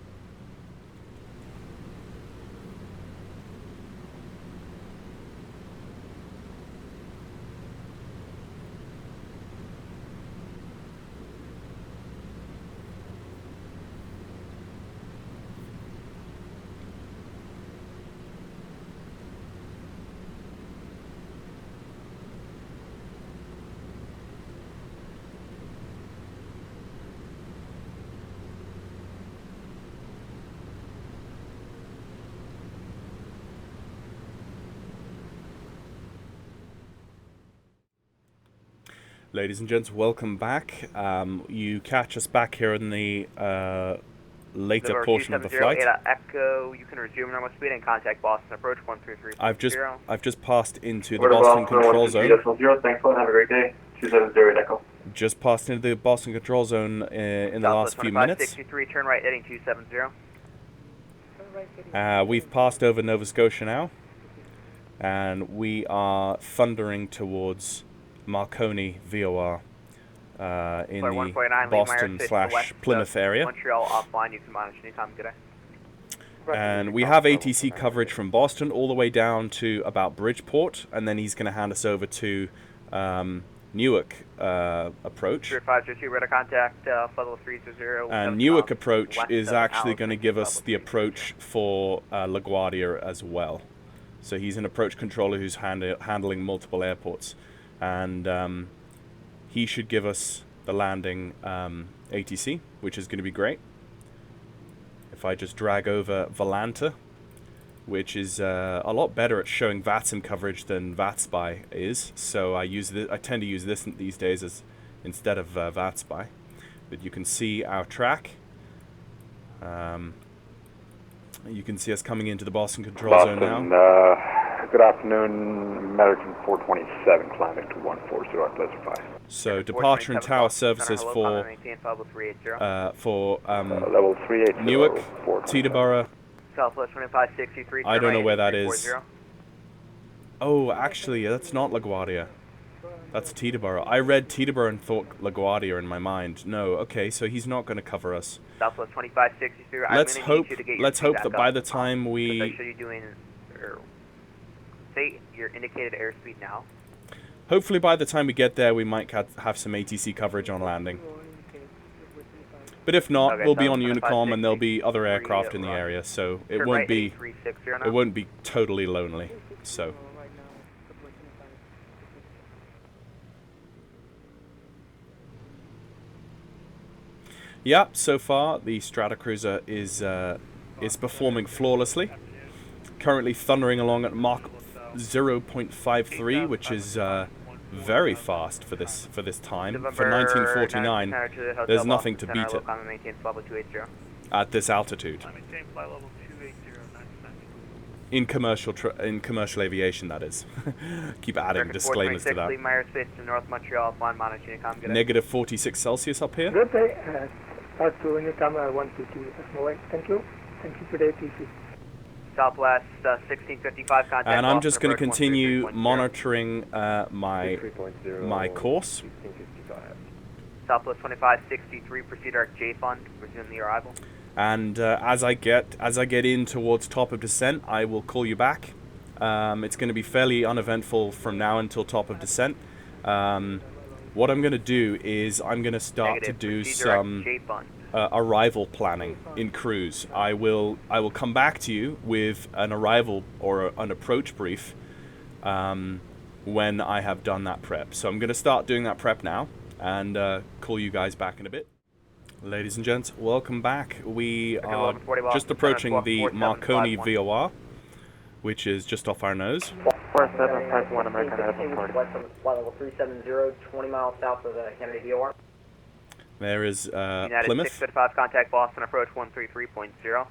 Ladies and gents, welcome back. You catch us back here in the later portion of the flight. Echo, you can resume normal speed and contact Boston approach 133. I've just passed into the Boston control zone. Thanks a lot. Have a great day. 270 Echo. Just passed into the Boston control zone in the last few minutes. 63, turn right heading 270. We've passed over Nova Scotia now, and we are thundering towards Marconi VOR. in Flight the 149, Boston / Plymouth area. Montreal offline, you can monitor anytime. Good day. And we have ATC coverage from Boston all the way down to about Bridgeport, and then he's going to hand us over to Newark approach. 502, radar contact, flight level 320. And Newark approach is actually going to give us the approach for LaGuardia as well. So he's an approach controller who's handling multiple airports, and he should give us the landing ATC, which is going to be great. If I just drag over Volanta, which is a lot better at showing VATSIM coverage than VATSpy is, so I tend to use this these days instead of VATSpy. But you can see our track. You can see us coming into the Boston control zone now. Good afternoon, American 427, climbing to 140, classified. So departure and tower services for level 380, Newark, Teterboro. Southwest 2563. I don't know where that is. Oh, actually, that's not LaGuardia. That's Teterboro. I read Teterboro and thought LaGuardia in my mind. No, okay, so he's not going to cover us. Southwest 2563. Let's hope that by the time we... Should you doing, say your indicated airspeed now. Hopefully by the time we get there, we might have some ATC coverage on landing. But if not, Okay, we'll be on 755, Unicom, and there'll be other aircraft in the area, so it Turn won't right, be 8360 now. it won't be totally lonely. So yeah, so far the Stratocruiser is performing flawlessly. Currently thundering along at Mach 0.53, which is very fast for this time. For 1949, there's nothing to beat it at this altitude. In commercial aviation, that is. Keep adding disclaimers to that. Negative 46 Celsius up here. Good day. Start to Unicom 122 SMOA. Thank you. Thank you for the ATC. Southwest 1655 contact. And I'm just going to continue monitoring my course. Southwest 2563, proceed arc J fund, resume the arrival. And as I get in towards top of descent, I will call you back. It's going to be fairly uneventful from now until top of descent. What I'm going to do is I'm going to start to do some arrival planning in cruise. I will come back to you with an arrival or an approach brief when I have done that prep. So I'm going to start doing that prep now and call you guys back in a bit. Ladies and gents, welcome back. We are just approaching the Marconi VOR, which is just off our nose. 4751 American Airport. Flight level 370, 20 miles south of the Kennedy VOR. There is United Plymouth. 655 contact Boston approach 133.0.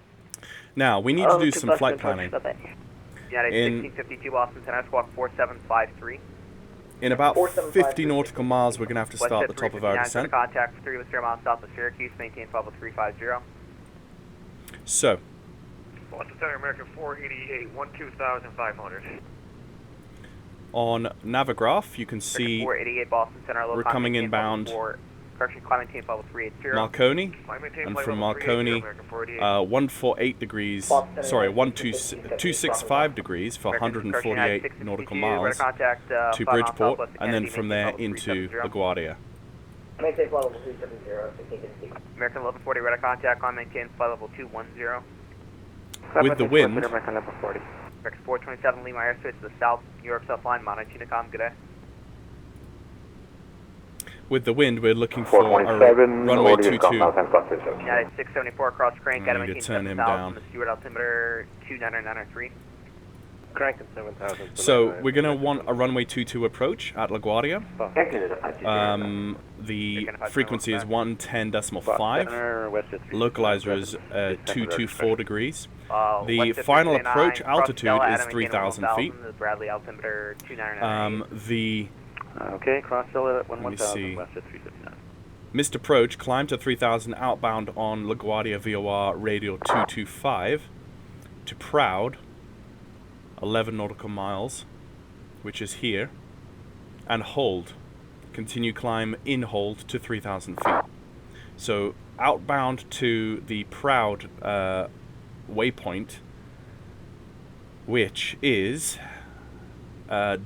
Now, we need to do some flight planning. United 1652 Boston 10 squawk 4753. In about 50 nautical miles, we're going to have to start the top of our descent. Contact 3 miles south of Syracuse, maintain level 350. So, Boston Center American 488, 12,500. on Navigraph, you can see 488 Boston Center, we're coming inbound Marconi, and from Marconi, 148 degrees, sorry, 265 degrees for 148 nautical miles to Bridgeport, and then from there into LaGuardia. Maintain flight level 370, American 1140 radar contact on maintain flight level 210. With the wind, American 427 Lima airspace to the south, New York South line, monitor Unicom, good day. with the wind, we're looking for a runway 22. United 674 across crank, I need to turn him down. The Stewart altimeter 29993. Crank at 7,000. So we're going to want a runway 22 approach at LaGuardia. The frequency is 110.5. Localizer is 224 degrees. The final approach altitude is 3,000 feet. Bradley altimeter 299. Okay, cross hill at Let me 11,000 see. west at 359. Missed approach, climb to 3,000 outbound on LaGuardia VOR radial 225 to Proud, 11 nautical miles, which is here, and hold. continue climb in hold to 3,000 feet. So outbound to the Proud waypoint, which is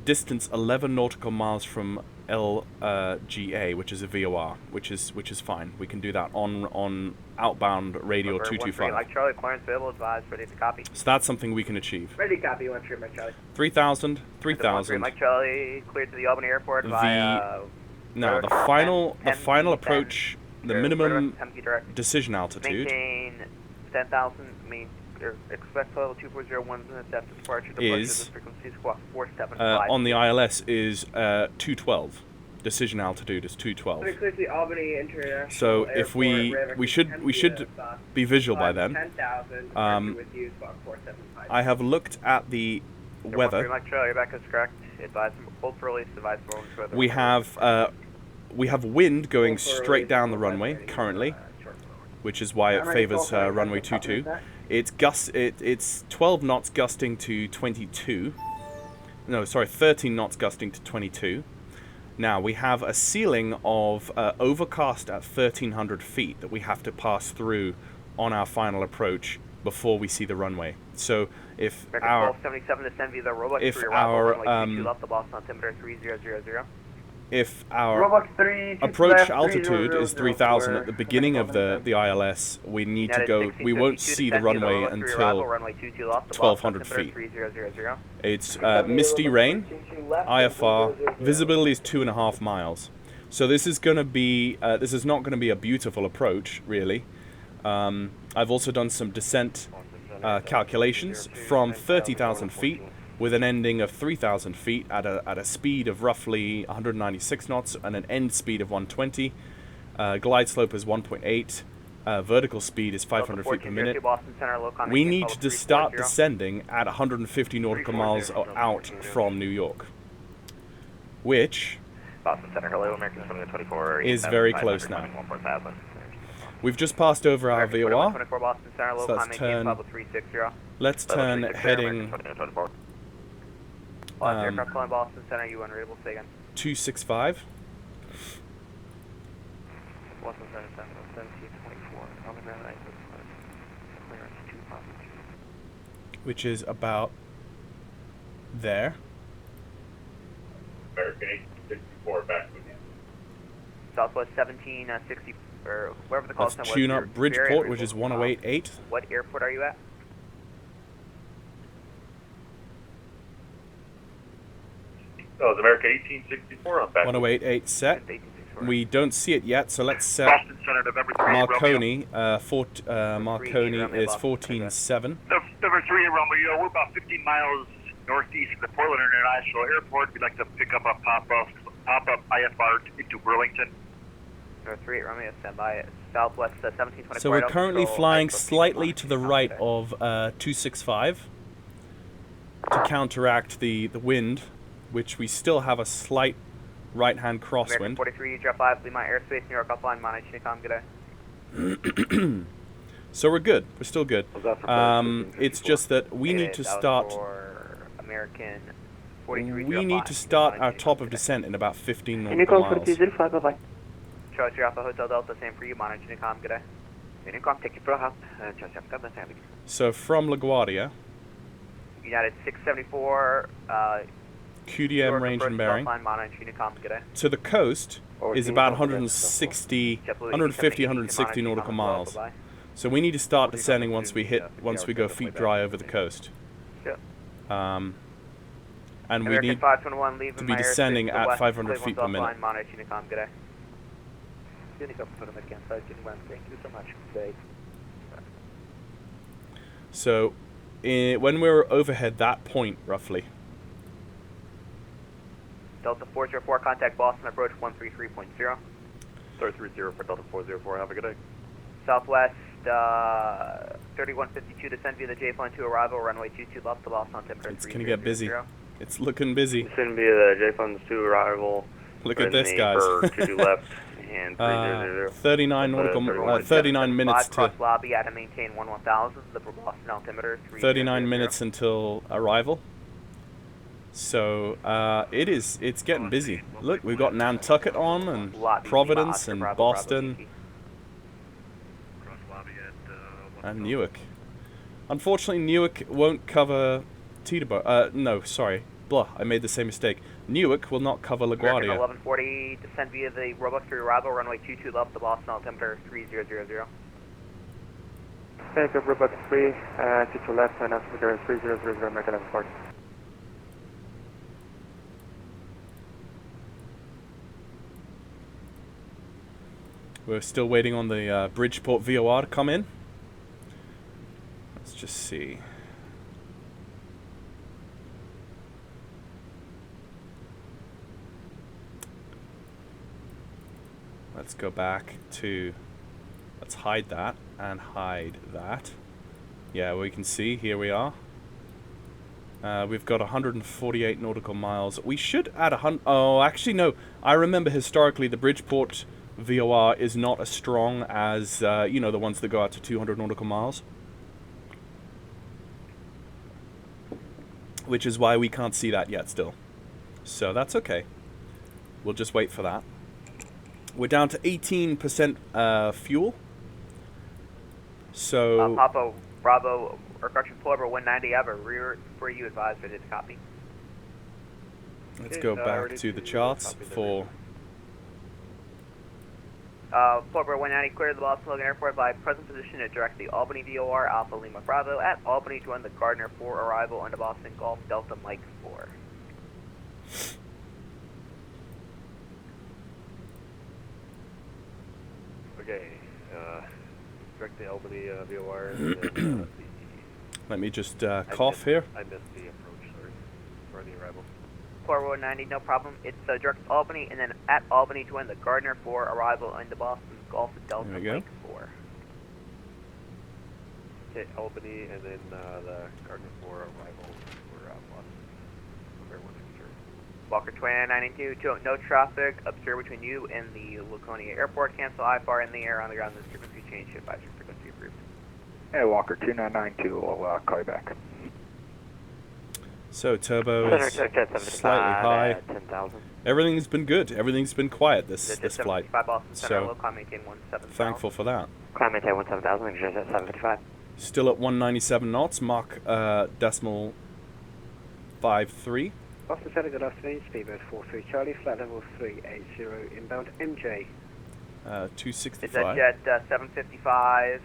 distance 11 nautical miles from KLGA, which is a VOR, which is fine. We can do that on outbound radio 225. Like Charlie, clearance available, advised, ready to copy. So that's something we can achieve. Ready to copy, 1 Mike Charlie. 3,000, 3,000. Mike Charlie, cleared to the Albany Airport via... No, the final approach, the minimum decision altitude. Maintain 10,000, expect total 2401 depth departure is frequency squawk 475. on the ILS is 212. Decision altitude is 212. Albany International So if we should be visual by then. 10,000. I have looked at the weather. Mike Charlie, your back is correct. Advise hold for release. Advise for weather. We have wind going straight down the runway currently, which is why it favors runway 22. It's 12 knots gusting to 22. No, sorry, 13 knots gusting to 22. Now we have a ceiling of overcast at 1,300 feet that we have to pass through on our final approach before we see the runway. So if our approach altitude is 3,000 at the beginning of the ILS, we need to go. We won't see the runway until 1,200 feet. It's misty rain, IFR. Visibility is 2.5 miles. So this is going to be. This is not going to be a beautiful approach, really. I've also done some descent calculations from 30,000 feet. With an ending of 3,000 feet at a speed of roughly 196 knots and an end speed of 120. Glide slope is 1.8. Vertical speed is 500 feet per minute. We need to start descending at 150 nautical miles out from New York, which is very close now. We've just passed over our VOR, so let's turn heading... aircraft calling Boston Center, you unreadable, say again. 265. Boston Center, 1724. Which is about there. American 1864 back with you. Southwest 1760, or wherever the call Let's sign was. tune up Bridgeport, which is 108.8. What airport are you at? Oh, it's America 1864 on back. 108.8 set. We don't see it yet, so let's set Boston Center, November 3 Marconi. Marconi is 14.7. November 3 Romeo, we're about 15 miles northeast of the Portland International Airport. We'd like to pick up a pop-up IFR into Burlington. November 3 Romeo, stand by Southwest 1724. So we're currently flying slightly to the right of 265 to counteract the wind, which we still have a slight right-hand crosswind. 43, Jet 5, Lima Airspace, New York offline, Monterey, Unicom, good day. So we're good. We're still good. It's just that we need to start... We need to start our top of descent in about 15 nautical miles. Charlie Alpha Hotel Delta, same for you, Monterey, Unicom, good day. Unicom, take you for a hop. So from LaGuardia... United 674, QDM range and bearing to the coast is about 150, 160 nautical miles. So we need to start descending once we go feet dry over the coast. And we need to be descending at 500 feet per minute. So when we're overhead that point, roughly, Delta 404, contact Boston, approach 133.0. 330 for Delta 404, have a good day. Southwest 3152, descend via the J-Plane 2 arrival, runway 22 left to Boston, temperature 30. It's going to get busy. It's looking busy. Descend via the J-Plane 2 arrival. Look at this, guys. 22 left and 39 nautical, 39 minutes to... lobby at a maintain 1000, the Boston altimeter 39 minutes until arrival. So it's getting busy. Look, we've got Nantucket on, and Providence, and Boston, and Newark. Unfortunately, Newark won't cover Teterboro. No, sorry. Blah, I made the same mistake. Newark will not cover LaGuardia. 1140, descend via the Robux for arrival, runway 22 left, the Boston altimeter 3000. Take up Robux 3, 22 left, and altimeter 3000, American 1140. We're still waiting on the Bridgeport VOR to come in. Let's just see. Let's go back to, let's hide that and hide that. Yeah, we can see, here we are. We've got 148 nautical miles. We should add 100, oh, actually no. I remember historically the Bridgeport VOR is not as strong as, you know, the ones that go out to 200 nautical miles. Which is why we can't see that yet still. So that's okay. We'll just wait for that. We're down to 18% fuel. So... Papa, Bravo, or correction, Pullover 190, I have a rear for you advised, but it's copy. Let's go back to the charts for... Pullover 190, clear the Boston Logan Airport by present position to direct the Albany VOR, Alpha Lima Bravo, at Albany to join the Gardner 4 arrival into Boston Golf, Delta Mike 4. Okay, direct the Albany VOR. And then, let me just cough here. I missed the approach, sorry, for the arrival. 4190, no problem. It's direct Albany, and then at Albany to join the Gardner 4 arrival into Boston Golf, Delta Mike 4. Okay, Albany, and then the Gardner 4 arrival for Boston. Walker 2992, no traffic, observe between you and the Laconia Airport, cancel IFR in the air, on the ground, this frequency change, shift 5 frequency approved. Hey, Walker 2992, I'll call you back. So turbo is slightly high. 10,000. Everything's been good. Everything's been quiet this flight. So thankful for that. Climb maintain 17,000, make sure it's at 755. Still at 197 knots, Mach decimal 53. Boston Center, good afternoon, Speedbird 43 Charlie, flight level 380, inbound MJ. 265. Is that jet 755,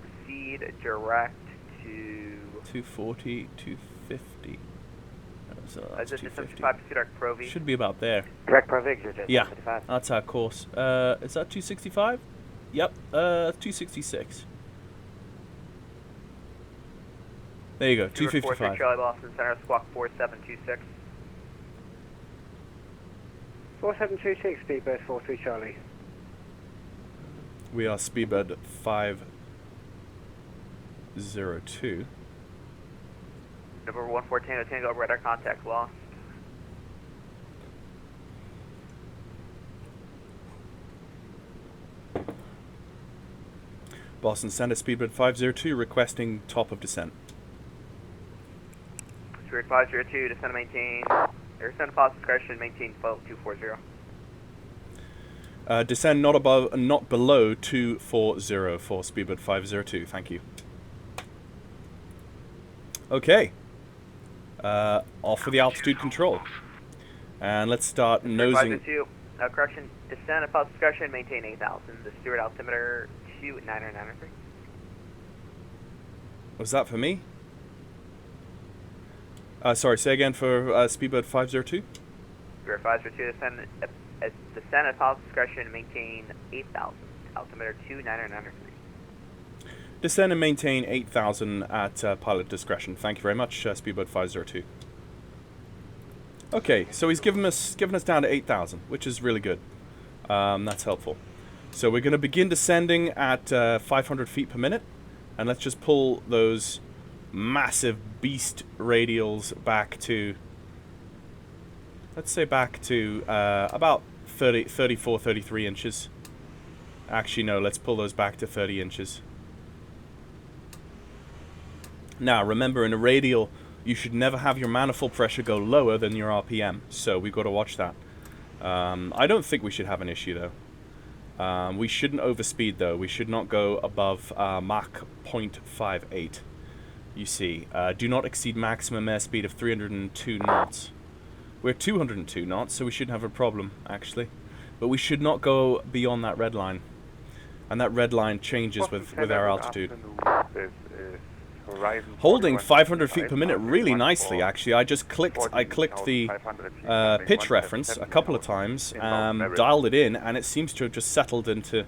proceed direct to... 240, 250. So is it 755 proceed direct Pro V? Should be about there. Direct Pro V, jet yeah, 755. that's our course. Is that 265? Yep, 266. There you go, 255. Charlie, Boston Center, squawk 4726. 4726, Speedbird 43 Charlie. We are Speedbird 502. Number 114, Tango, radar contact lost. Boston Center, Speedbird 502, requesting top of descent. Spirit 502, descend and maintain, descend positive correction, maintain 240. Descend not above, not below 240 for Speedbird 502, thank you. Okay. Off for the altitude control. And let's start nosing. 502, correction, descend and positive correction, maintain 8,000. The Stewart altimeter 29993. Was that for me? Sorry, say again for Speedbird 502? Spirit 502, descend at pilot discretion, maintain 8,000. Altimeter 29993. Descend and maintain 8,000 at pilot discretion. Thank you very much, Speedbird 502. Okay, so he's given us down to 8,000, which is really good. That's helpful. So we're going to begin descending at 500 feet per minute, and let's just pull those massive beast radials back to, let's say back to about 34, 33 inches. Actually, no, let's pull those back to 30 inches. Now, remember, in a radial, you should never have your manifold pressure go lower than your RPM. So we've got to watch that. I don't think we should have an issue though. We shouldn't overspeed though. We should not go above Mach 0.58. You see, do not exceed maximum airspeed of 302 knots. We're 202 knots, so we shouldn't have a problem actually. But we should not go beyond that red line. And that red line changes with our altitude. Holding 500 feet per minute really nicely, actually. I clicked the pitch reference a couple of times, dialed it in, and it seems to have just settled into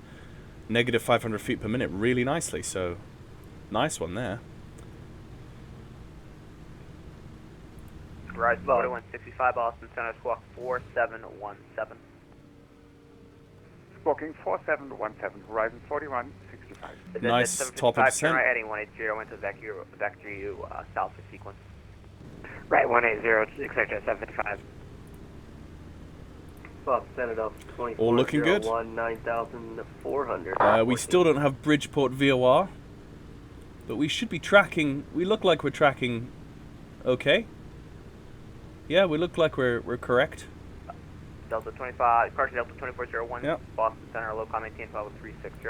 negative 500 feet per minute really nicely. So, nice one there. Rise 4165, Austin Center, squawk 4717. Squawking 4717, Horizon 4165. Nice top of descent. Right, heading 180, into vector you south of sequence. Right, 180, expect 755. Bob, send it up. All looking good. 9,400. We still don't have Bridgeport VOR, but we should be tracking. We look like we're tracking okay. Yeah, we look like we're correct. Delta 25, Carson Delta 2401, yep. Boston Center, low comment 360.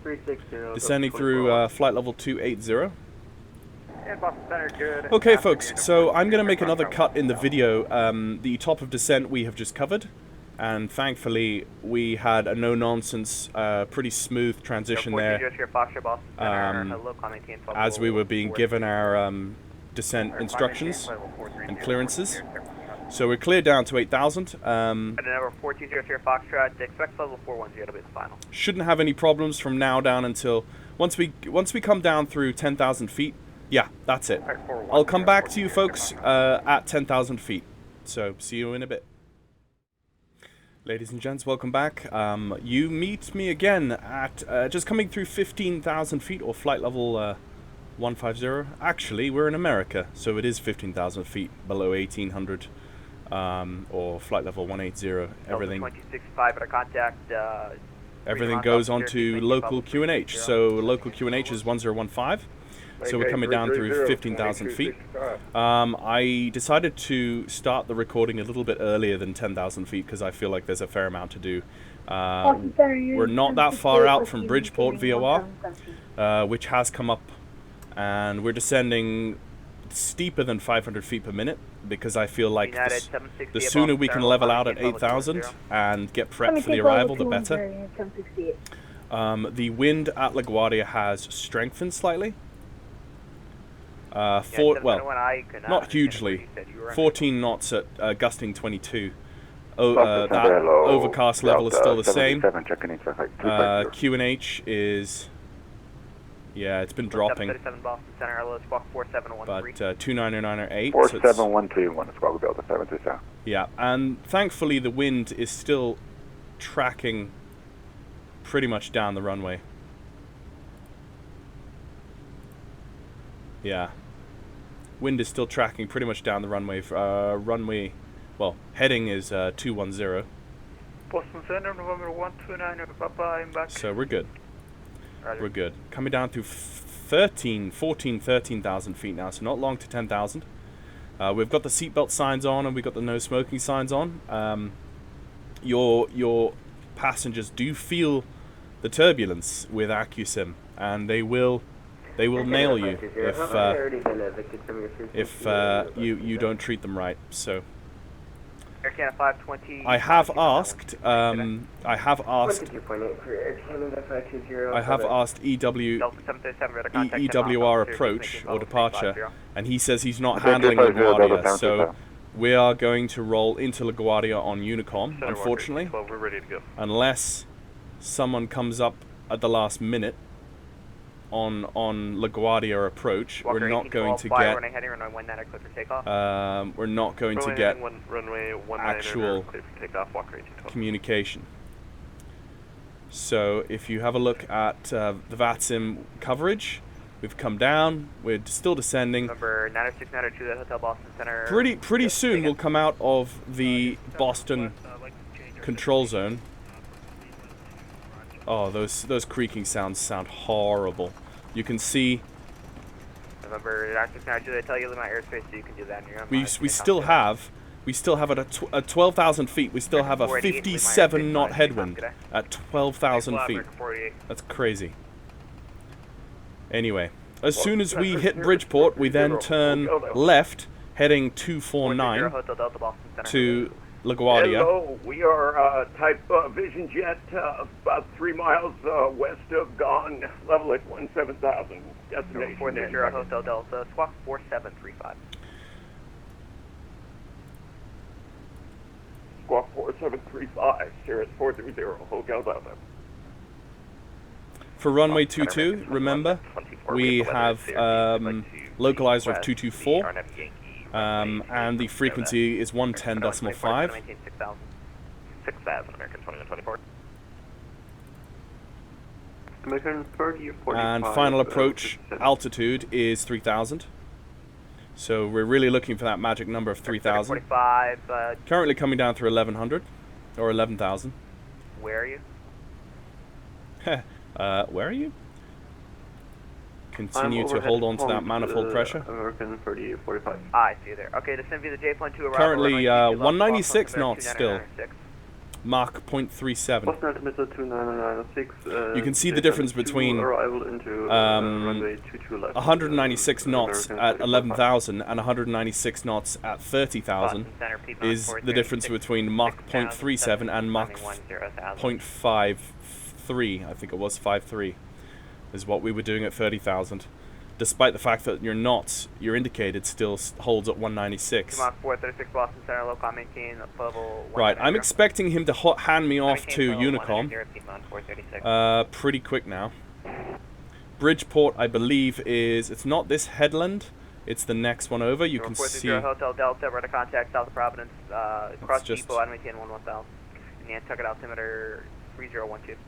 360. Descending through flight level 280. And Boston Center, good. Okay, folks, so I'm going to make another cut in the video. The top of descent we have just covered, and thankfully we had a no-nonsense, pretty smooth transition there as we were being given our descent instructions and clearances. So we're clear down to 8,000. And number 1403 Foxtrot, expect level 410 to be the final. Shouldn't have any problems from now down until once we come down through 10,000 feet. Yeah, that's it. I'll come back to you folks at 10,000 feet. So see you in a bit. Ladies and gents, welcome back. You meet me again at just coming through 15,000 feet or flight level 150. Actually, we're in America, so it is 15,000 feet below 1,800. Or flight level 180. Everything. 2065 at a contact. Everything goes on to local QNH. So local QNH is 1015. So we're coming down through 15,000 feet. I decided to start the recording a little bit earlier than 10,000 feet because I feel like there's a fair amount to do. We're not that far out from Bridgeport VOR, which has come up, and we're descending steeper than 500 feet per minute because I feel like the sooner we can level out at 8,000 and get prepped for the arrival, the better. The wind at LaGuardia has strengthened slightly. Not hugely. 14 knots at gusting 22. That overcast level is still the same. QNH is... Yeah, it's been dropping. But 290908. 47121, squawk Delta 727. Yeah, and thankfully the wind is still tracking pretty much down the runway. Yeah. Wind is still tracking pretty much down the runway. Heading is 210. Boston Center, November 129, Papa, I'm back. So we're good. We're good. Coming down to 13,000 feet now, so not long to 10,000. We've got the seatbelt signs on and we've got the no smoking signs on. Your passengers do feel the turbulence with AccuSim, and they will nail you if you don't treat them right. So I have asked EWR approach or departure, and he says he's not handling LaGuardia, so we are going to roll into LaGuardia on Unicom, unfortunately, unless someone comes up at the last minute on LaGuardia approach. We're not going to get actual communication. So if you have a look at the VATSIM coverage, we've come down, we're still descending. Number 90692, the Hotel Boston Center. Pretty soon we'll come out of the Boston control zone. Oh, those creaking sounds sound horrible. You can see November 969, should I tell you my airspace so you can do that on your own? We still have at 12,000 feet. We still have a 57 knot headwind at 12,000 feet. That's crazy. Anyway, as soon as we hit Bridgeport, we then turn left, heading 249 to LaGuardia. Hello, we are type Vision Jet, about 3 miles west of Gone, level at 17,000. Destination. 430 Hotel Delta, squawk 4735. Squawk 4735, Sirius 430, Hotel Delta. For runway 22, remember, we have localizer of 224, and the frequency is 110.5. 6,000, American 2124. American 30, 45. And final approach altitude is 3,000. So we're really looking for that magic number of 3,000. 45, Currently coming down through 1,100 or 11,000. where are you? Where are you? Continue to hold on to that manifold pressure. American 30, 45. I see you there. Okay, descend via the J-Plane 2 arrival. Currently 196 knots still. Mach 0.37. Boston altimeter 2996. You can see the difference between arrival into runway 22 left. 196 knots at 11,000 and 196 knots at 30,000 is the difference between Mach 0.37 and Mach 0.53. I think it was 53 is what we were doing at 30,000. Despite the fact that your knots, your indicated, still holds at 196. Mach 436 Boston Center, local maintain level 1. Right, I'm expecting him to hand me off to Unicom pretty quick now. Bridgeport, I believe, it's not this headland, it's the next one over. You can see. Hotel Delta, we're to contact South Providence, cross depot, and maintain 11000. And Nantucket altimeter 3012.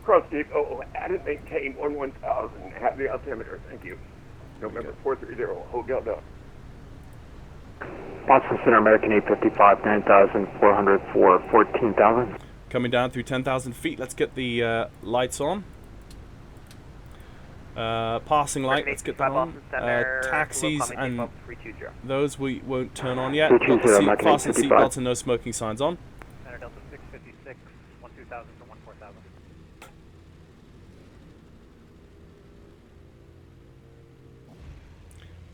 Cross depot, add and maintain 11,000. Have the altimeter, thank you. November 430, Hotel Delta. Boston Center, American 855, 9,404, 14,000. Coming down through 10,000 feet. Let's get the lights on. Passing light, let's get that on. Taxis and those we won't turn on yet. Got the fasten seatbelts and no smoking signs on. Center Delta 656, 12,000 to 14,000.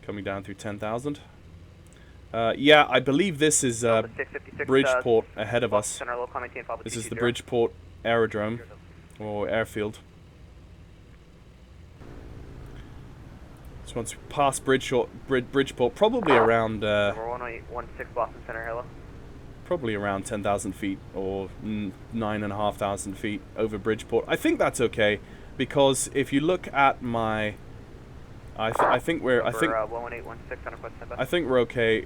Coming down through 10,000. Yeah, I believe this is Bridgeport ahead of us. This is the Bridgeport aerodrome or airfield. So once we pass Bridgeport, probably around 1816 Boston Center, hello. Probably around 10,000 feet or 9,500 feet over Bridgeport. I think that's okay because if you look at my, I think we're okay.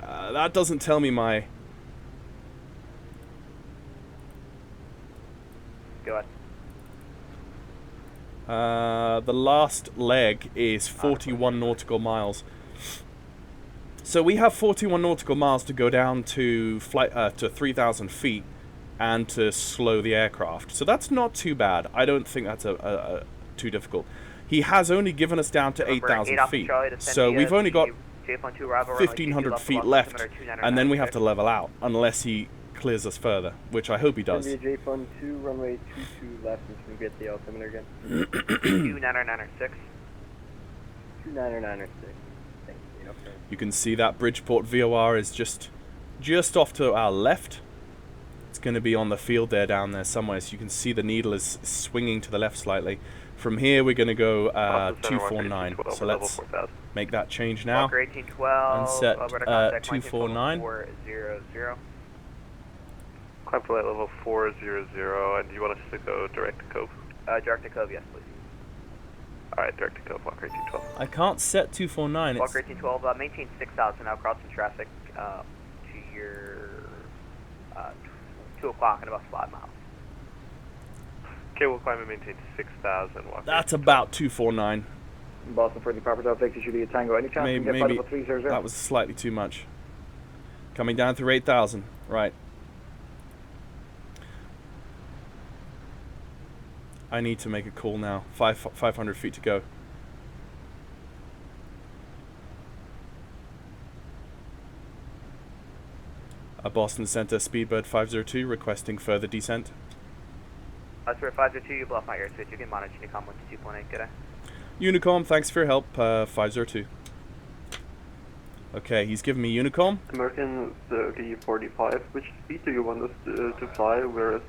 That doesn't tell me my. Go ahead. The last leg is 41 nautical miles. So we have 41 nautical miles to go down to flight to 3,000 feet and to slow the aircraft. So that's not too bad. I don't think that's too difficult. He has only given us down to 8,000 feet. So we've only got 1,500 feet left, and then we have to level out unless he clears us further, which I hope he does. J-Fund 2, runway 22 left, and can we get the altimeter again? 29906. 29906. Thank you. Okay. You can see that Bridgeport VOR is just off to our left. It's going to be on the field there down there somewhere, so you can see the needle is swinging to the left slightly. From here we're going to go 249, so let's make that change now and set 249. 400. Climb flight level 400, and you want us to go direct to Cove? Direct to Cove, yes, please. Alright, direct to Cove, Walker 1812. I can't set 249. Walker 1812, maintain 6,000 now, crossing traffic to your 2 o'clock in about 5 miles. Okay, we'll climb and maintain 6,000. That's about 249. Boston for the proper Delta, takes you to Tango. Any chance you can get level 300? That was slightly too much. Coming down through 8,000, right. I need to make a call now. 500 feet to go. Boston Center, Speedbird 502, requesting further descent. Spirit 502, you blow off my air switch. You can monitor Unicom 122.8. Good day. Unicom, thanks for your help. 502. Okay, he's giving me Unicom. American G45, which speed do you want us to fly? Where is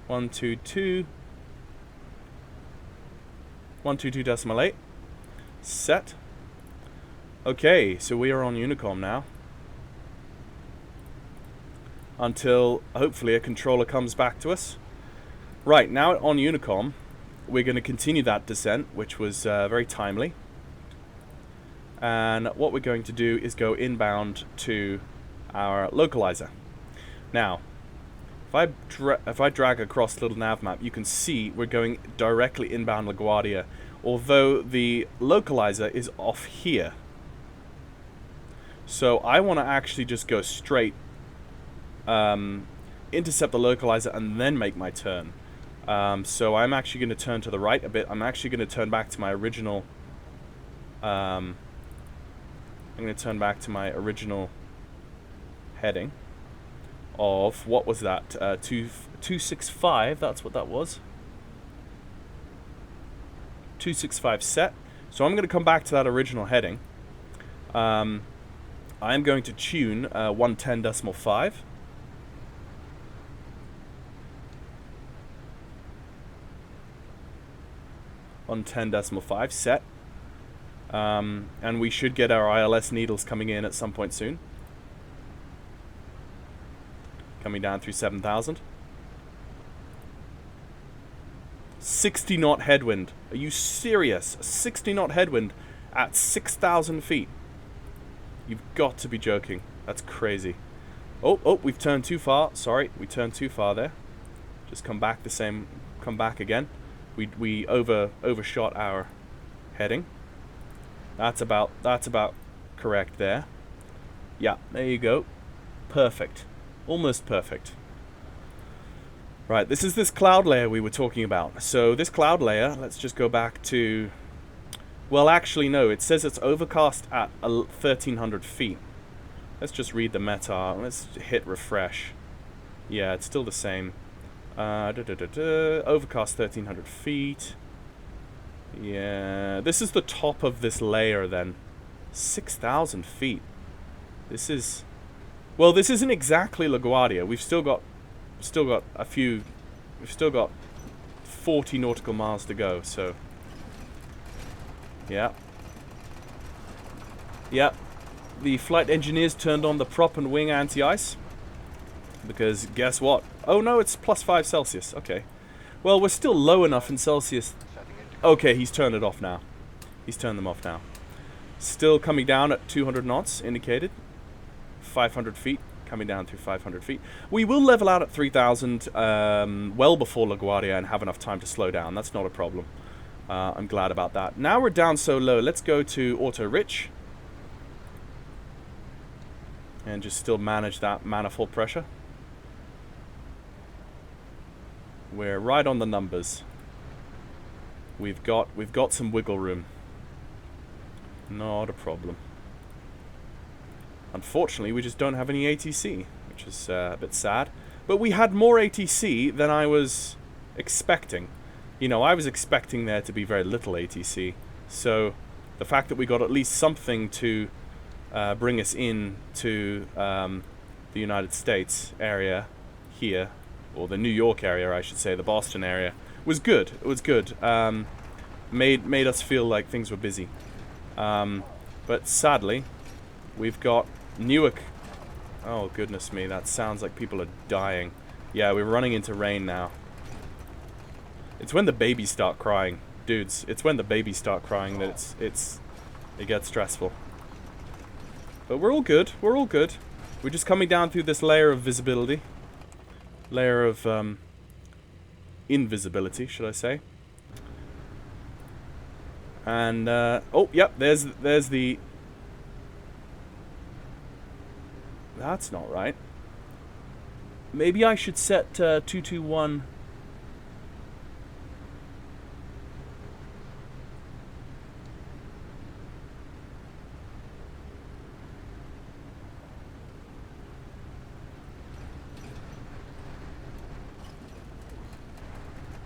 122. 122.8. Set. Okay, so we are on Unicom now. Until hopefully a controller comes back to us. Right, now on Unicom, we're going to continue that descent, which was very timely. And what we're going to do is go inbound to our localizer. Now, if I drag across the little nav map, you can see we're going directly inbound LaGuardia, although the localizer is off here. So I want to actually just go straight, intercept the localizer, and then make my turn. So I'm actually going to turn to the right a bit. I'm actually going to turn back to my original. I'm going to turn back to my original heading of, what was that? 265. That's what that was. 265 set. So I'm going to come back to that original heading. I'm going to tune 110.5. 110.5 set. And we should get our ILS needles coming in at some point soon. Coming down through 7,000. 60 knot headwind. Are you serious? A 60 knot headwind at 6,000 feet. You've got to be joking. That's crazy. Oh, we've turned too far. Sorry, we turned too far there. Just come back come back again. We overshot our heading. That's about correct there. Yeah, there you go. Perfect. Almost perfect. Right, this is this cloud layer we were talking about. So this cloud layer, let's just go back to... Well, actually, no. It says it's overcast at 1,300 feet. Let's just read the meta. Let's hit refresh. Yeah, it's still the same. Overcast 1,300 feet. Yeah, this is the top of this layer then. 6,000 feet. This is... Well, this isn't exactly LaGuardia. We've still got a few... We've still got 40 nautical miles to go, so... Yeah. Yep. The flight engineers turned on the prop and wing anti-ice. Because guess what? Oh no, it's +5 Celsius. Okay. Well, we're still low enough in Celsius. Okay, he's turned it off now. He's turned them off now. Still coming down at 200 knots, indicated. 500 feet. Coming down through 500 feet. We will level out at 3,000 well before LaGuardia and have enough time to slow down. That's not a problem. I'm glad about that. Now we're down so low. Let's go to auto rich. And just still manage that manifold pressure. We're right on the numbers. We've got some wiggle room. Not a problem. Unfortunately, we just don't have any ATC, which is a bit sad. But we had more ATC than I was expecting. You know, I was expecting there to be very little ATC. So the fact that we got at least something to bring us in to the United States area here, or the New York area, I should say, the Boston area, was good. It was good. Made us feel like things were busy. But sadly, we've got Newark. Oh, goodness me, that sounds like people are dying. Yeah, we're running into rain now. It's when the babies start crying. Dudes, it's when the babies start crying that it gets stressful. But we're all good. We're all good. We're just coming down through this layer of visibility. Layer of invisibility, should I say. And, oh, yep, there's the... That's not right. Maybe I should set 221...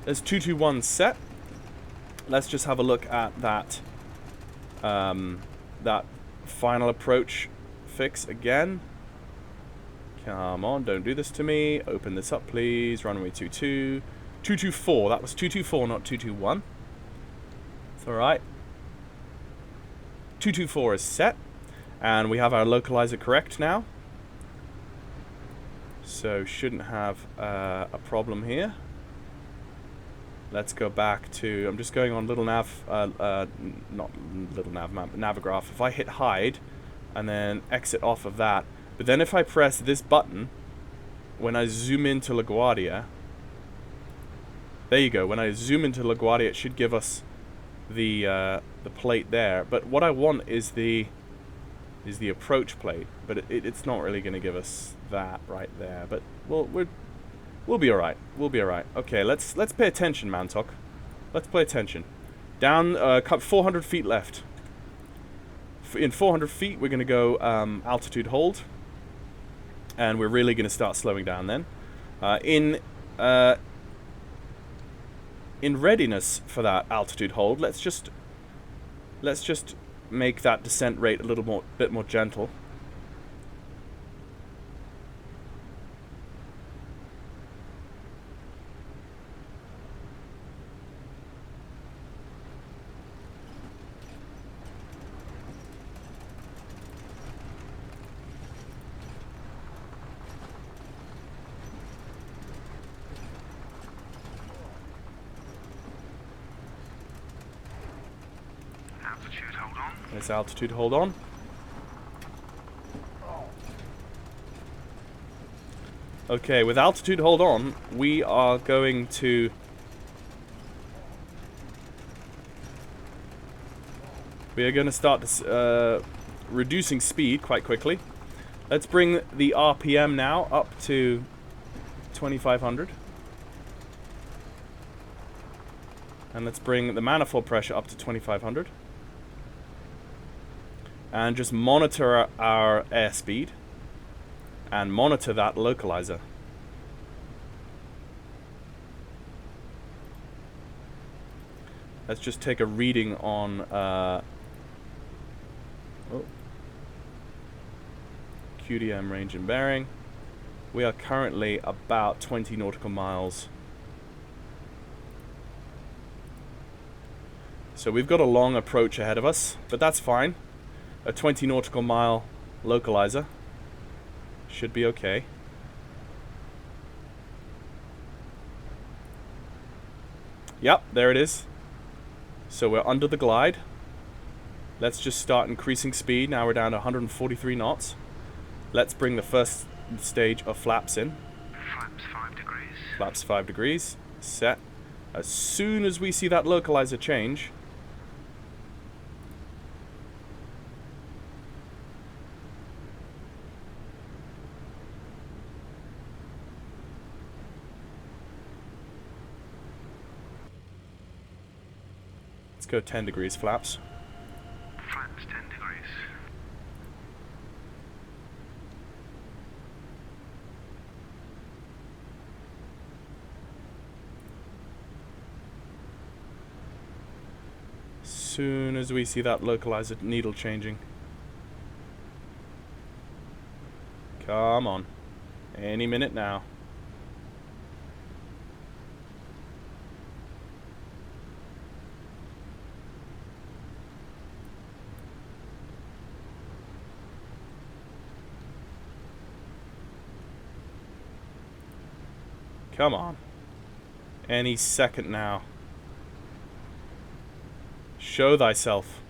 There's 221 set. Let's just have a look at that that final approach fix again. Come on, don't do this to me. Open this up, please. Runway 22. 224. That was 224, not 221. It's alright. 224 is set. And we have our localizer correct now. So shouldn't have a problem here. Let's go back to, I'm just going on little nav, not little nav, Navigraph. If I hit hide and then exit off of that, but then if I press this button, when I zoom into LaGuardia, there you go, when I zoom into LaGuardia it should give us the plate there. But what I want is the approach plate, but it's not really going to give us that right there. But we'll be alright. We'll be alright. Okay, let's pay attention, Mantok. Let's pay attention. Down, 400 feet left. In 400 feet, we're going to go altitude hold, and we're really going to start slowing down then. In readiness for that altitude hold, let's just make that descent rate a little bit more gentle. Nice altitude, hold on. Okay, with altitude hold on, we are going to start reducing speed quite quickly. Let's bring the RPM now up to 2500. And let's bring the manifold pressure up to 2500. And just monitor our airspeed and monitor that localizer. Let's just take a reading on QDM range and bearing. We are currently about 20 nautical miles. So we've got a long approach ahead of us, but that's fine. A 20 nautical mile localizer should be okay. Yep, there it is. So we're under the glide. Let's just start increasing speed. Now we're down to 143 knots. Let's bring the first stage of flaps in. Flaps 5 degrees. Flaps 5 degrees. Set. As soon as we see that localizer change, let's go 10 degrees flaps. Flaps 10 degrees. Soon as we see that localizer needle changing. Come on. Any minute now. Come on. Any second now. Show thyself.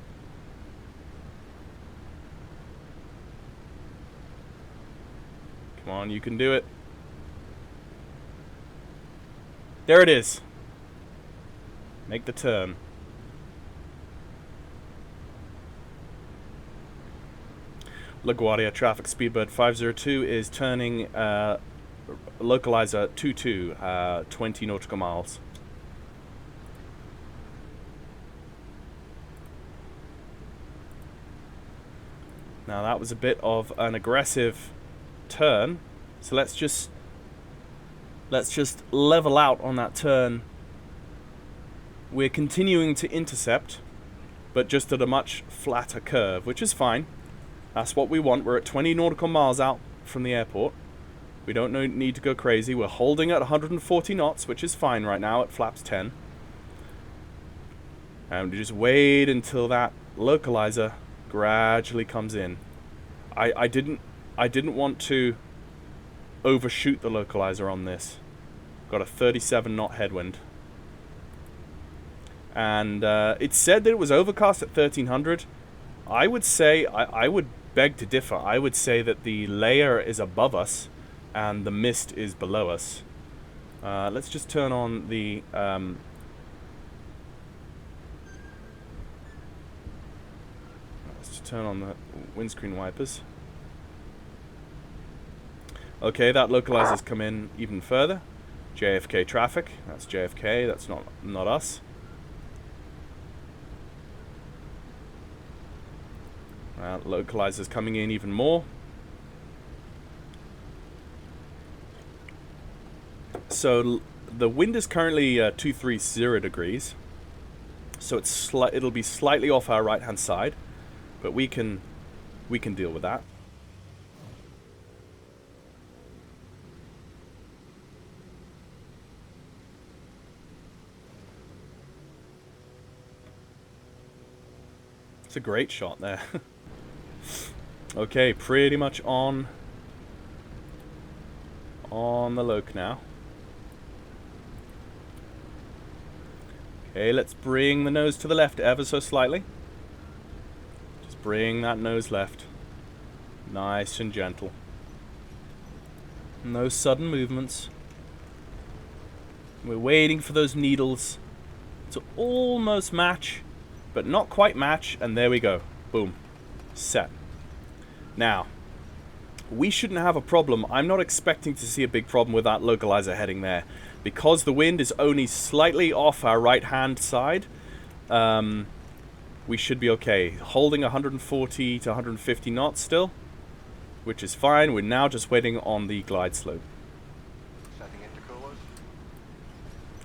Come on, you can do it. There it is. Make the turn. LaGuardia traffic speedbird 502 is turning localizer 22, 20 nautical miles. Now that was a bit of an aggressive turn, so let's just level out on that turn we're continuing to intercept, but just at a much flatter curve, which is fine. That's what we want. We're at 20 nautical miles out from the airport. We don't need to go crazy. We're holding at 140 knots, which is fine right now at flaps 10. And we just wait until that localizer gradually comes in. I didn't want to overshoot the localizer on this. Got a 37 knot headwind. And it said that it was overcast at 1300. I would say, I would beg to differ. I would say that the layer is above us and the mist is below us. Let's just turn on the windscreen wipers. Okay, that localizer's come in even further. JFK traffic. That's JFK. That's not us. Localizer's coming in even more. So the wind is currently 230 degrees. So it'll be slightly off our right hand side, but we can deal with that. It's a great shot there. Okay, pretty much on the loc now. Okay, let's bring the nose to the left ever so slightly. Just bring that nose left. Nice and gentle. No sudden movements. We're waiting for those needles to almost match, but not quite match, and there we go. Boom. Set. Now, we shouldn't have a problem. I'm not expecting to see a big problem with that localizer heading there. Because the wind is only slightly off our right-hand side, we should be okay. Holding 140 to 150 knots still, which is fine. We're now just waiting on the glide slope.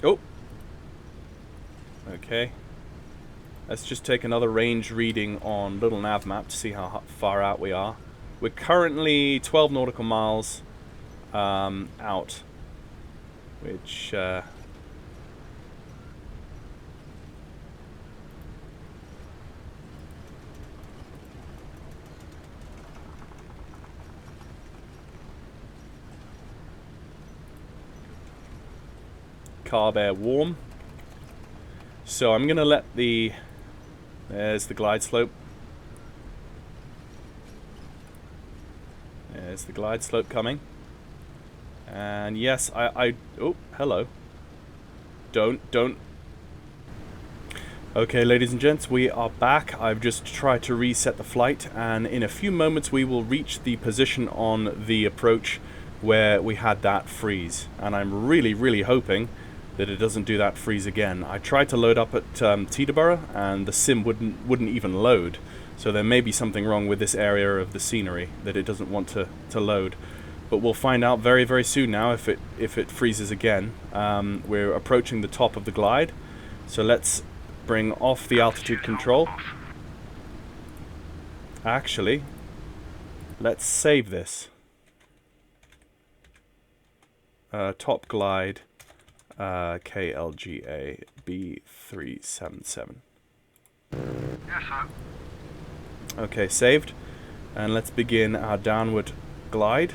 Oh. Okay. Let's just take another range reading on little nav map to see how far out we are. We're currently 12 nautical miles out, which carb air warm. So I'm gonna let there's the glide slope. There's the glide slope coming. And yes, oh, hello. Don't. Okay, ladies and gents, we are back. I've just tried to reset the flight, and in a few moments we will reach the position on the approach where we had that freeze. And I'm really, really hoping that it doesn't do that freeze again. I tried to load up at Teterboro, and the sim wouldn't even load. So there may be something wrong with this area of the scenery that it doesn't want to load. But we'll find out very, very soon now if it freezes again. We're approaching the top of the glide, so let's bring off the altitude control. Actually, let's save this. Top glide, KLGA B377. Yes, sir. Okay, saved. And let's begin our downward glide.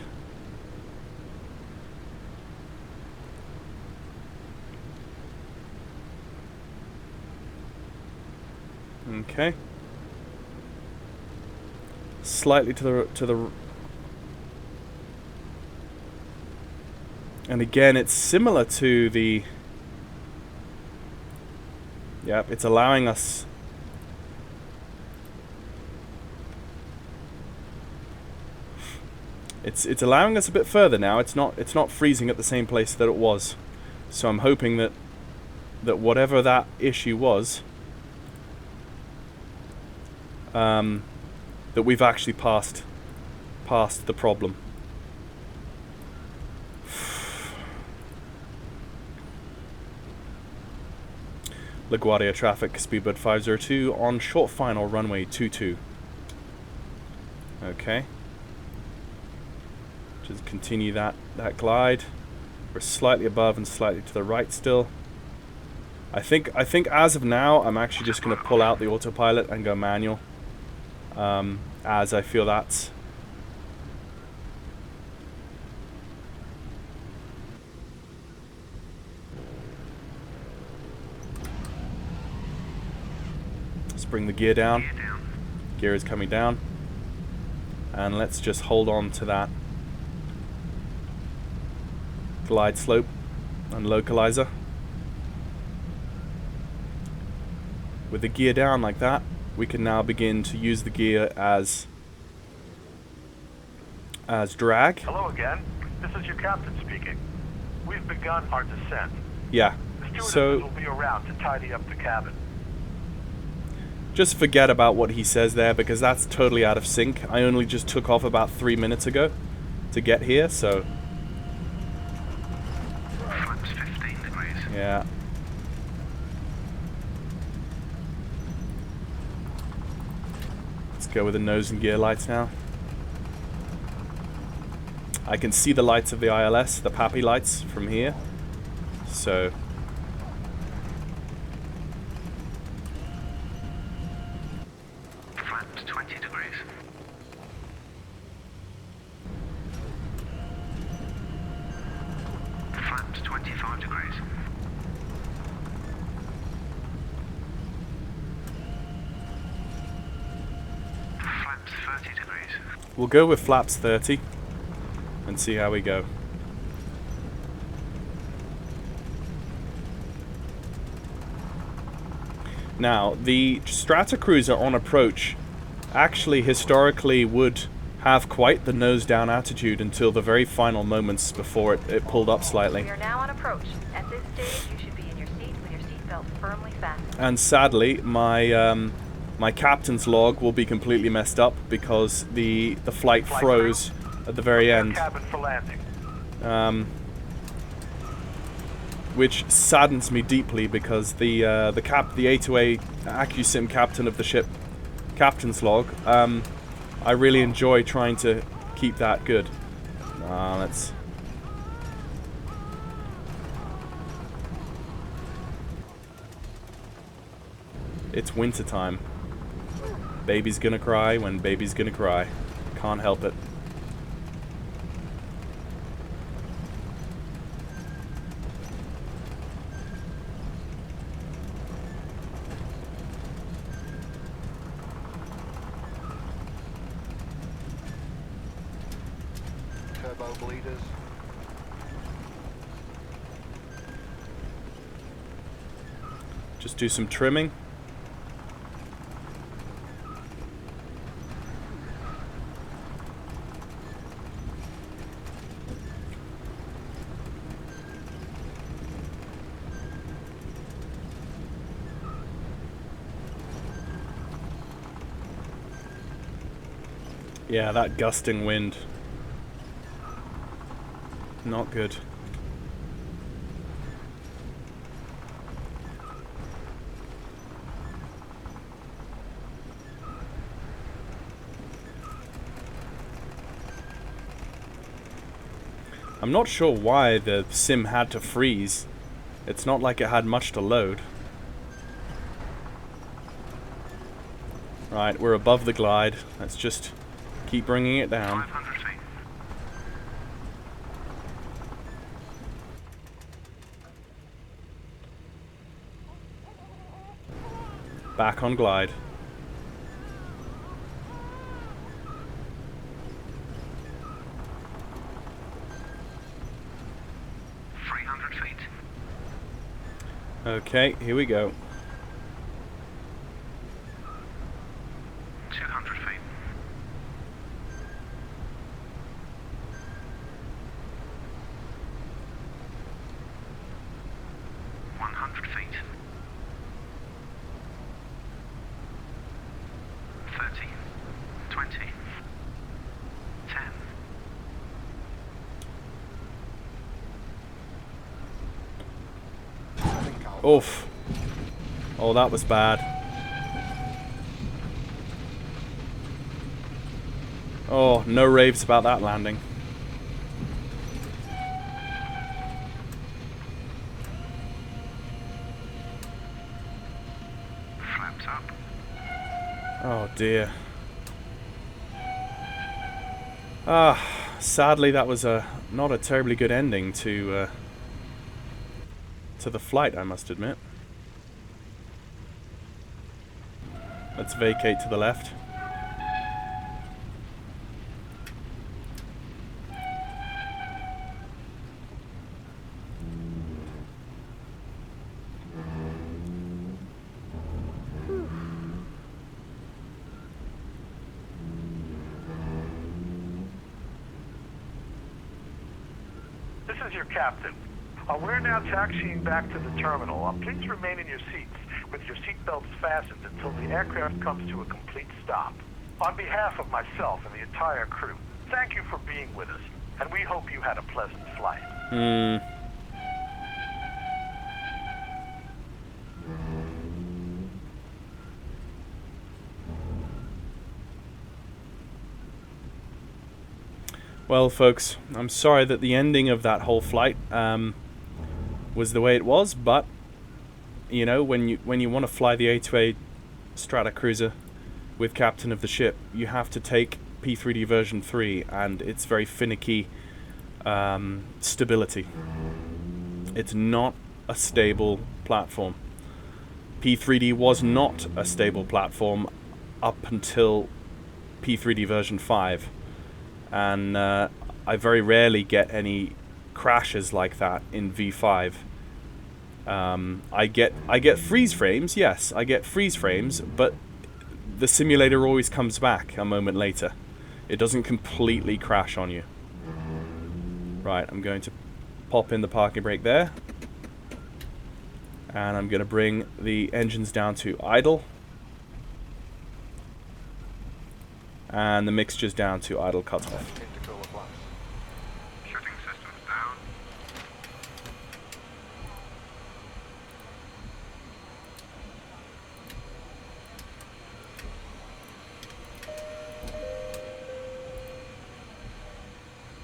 Okay. Slightly to the and again it's similar to the it's allowing us it's allowing us a bit further now. It's not freezing at the same place that it was. So I'm hoping that whatever that issue was, that we've actually passed the problem. LaGuardia traffic, speedbird 502 on short final runway 22. Okay. Just continue that glide. We're slightly above and slightly to the right still. I think as of now I'm actually just going to pull out the autopilot and go manual, as I feel that's let's bring the gear down. Gear is coming down, and let's just hold on to that glide slope and localizer. With the gear down like that, we can now begin to use the gear as drag. Hello again. This is your captain speaking. We've begun our descent. Yeah. The stewardesses So will be around to tidy up the cabin. just forget about what he says there, because that's totally out of sync. I only just took off about 3 minutes ago to get here, so Flaps 15 degrees. yeah. Let's go with the nose and gear lights now. I can see the lights of the ILS, the PAPI lights from here. So Flaps 20 degrees. Flaps 25 degrees. Flaps 30 degrees. we'll go with flaps 30 and see how we go. Now, the Stratocruiser on approach actually historically would have quite the nose down attitude until the very final moments before it pulled up slightly. We are now on approach. At this stage, you should be in your seat with your seatbelt firmly fastened. And sadly, my my captain's log will be completely messed up because the flight froze at the very end. Cabin for landing. Which saddens me deeply, because the A2A AccuSim captain of the ship captain's log, I really enjoy trying to keep that good. Let's. It's winter time. Baby's gonna cry when baby's gonna cry. Can't help it. Turbo bleeders. Just do some trimming. Yeah, that gusting wind. Not good. I'm not sure why the sim had to freeze. It's not like it had much to load. Right, we're above the glide. Let's just keep bringing it down. 500 feet. Back on glide. Okay, here we go. 200 feet. 100 feet. 30. 20. 10. Oof. Oh, that was bad. Oh, no raves about that landing. Flaps up. Oh dear. Sadly that was not a terribly good ending to the flight, I must admit. Let's vacate to the left. This is your captain. We're now taxiing back to the terminal. Please remain in your seats with your seatbelts fastened until the aircraft comes to a complete stop. On behalf of myself and the entire crew, thank you for being with us, and we hope you had a pleasant flight. Well, folks, I'm sorry that the ending of that whole flight was the way it was, but you know, when you want to fly the A2A Stratocruiser with captain of the ship, you have to take P3D version 3 and its very finicky stability. It's not a stable platform. P3D was not a stable platform up until P3D version 5. And I very rarely get any crashes like that in V5. I get freeze frames, yes, I get freeze frames, but the simulator always comes back a moment later. It doesn't completely crash on you. Right, I'm going to pop in the parking brake there. And I'm going to bring the engines down to idle. And the mixture's down to idle cutoff. Shutting systems down.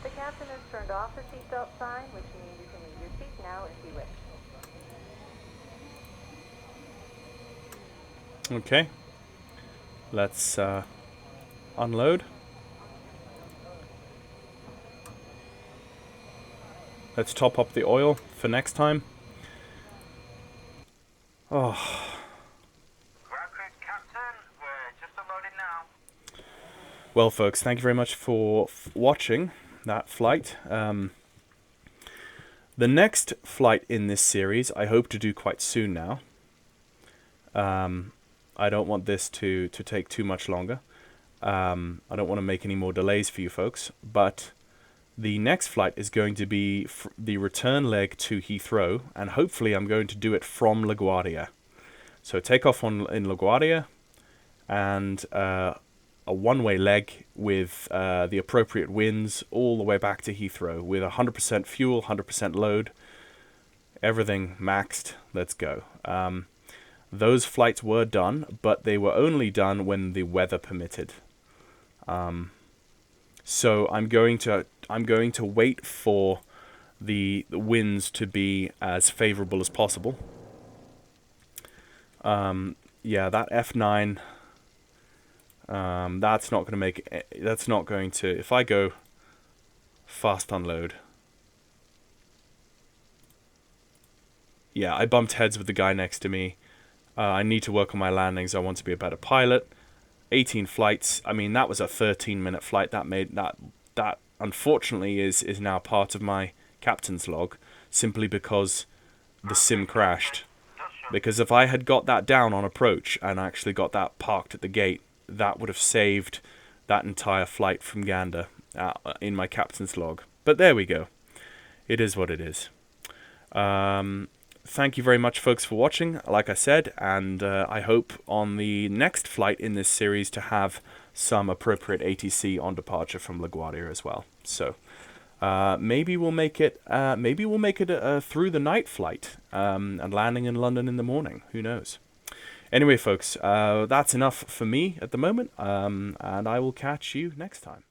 The captain has turned off the seatbelt sign, which means you can leave your seat now if you wish. Okay. Let's unload. Let's top up the oil for next time. Oh. Captain, we're just unloading now. Well, folks, thank you very much for watching that flight. The next flight in this series, I hope to do quite soon now. I don't want this to take too much longer. I don't want to make any more delays for you folks, but the next flight is going to be the return leg to Heathrow, and hopefully I'm going to do it from LaGuardia. So takeoff in LaGuardia, and a one-way leg with the appropriate winds all the way back to Heathrow with 100% fuel, 100% load, everything maxed. Let's go. Those flights were done, but they were only done when the weather permitted. So I'm going to wait for the winds to be as favorable as possible. Yeah, that F9. That's not going to make. That's not going to. If I go fast unload. Yeah, I bumped heads with the guy next to me. I need to work on my landings. I want to be a better pilot. 18 flights. I mean, that was a 13-minute flight. That unfortunately is now part of my captain's log, simply because the sim crashed. Because if I had got that down on approach and actually got that parked at the gate, that would have saved that entire flight from Gander in my captain's log. But there we go. It is what it is. Thank you very much, folks, for watching, like I said, and I hope on the next flight in this series to have some appropriate ATC on departure from LaGuardia as well. So maybe we'll make it. Maybe we'll make it a through the night flight and landing in London in the morning. Who knows? Anyway, folks, that's enough for me at the moment, and I will catch you next time.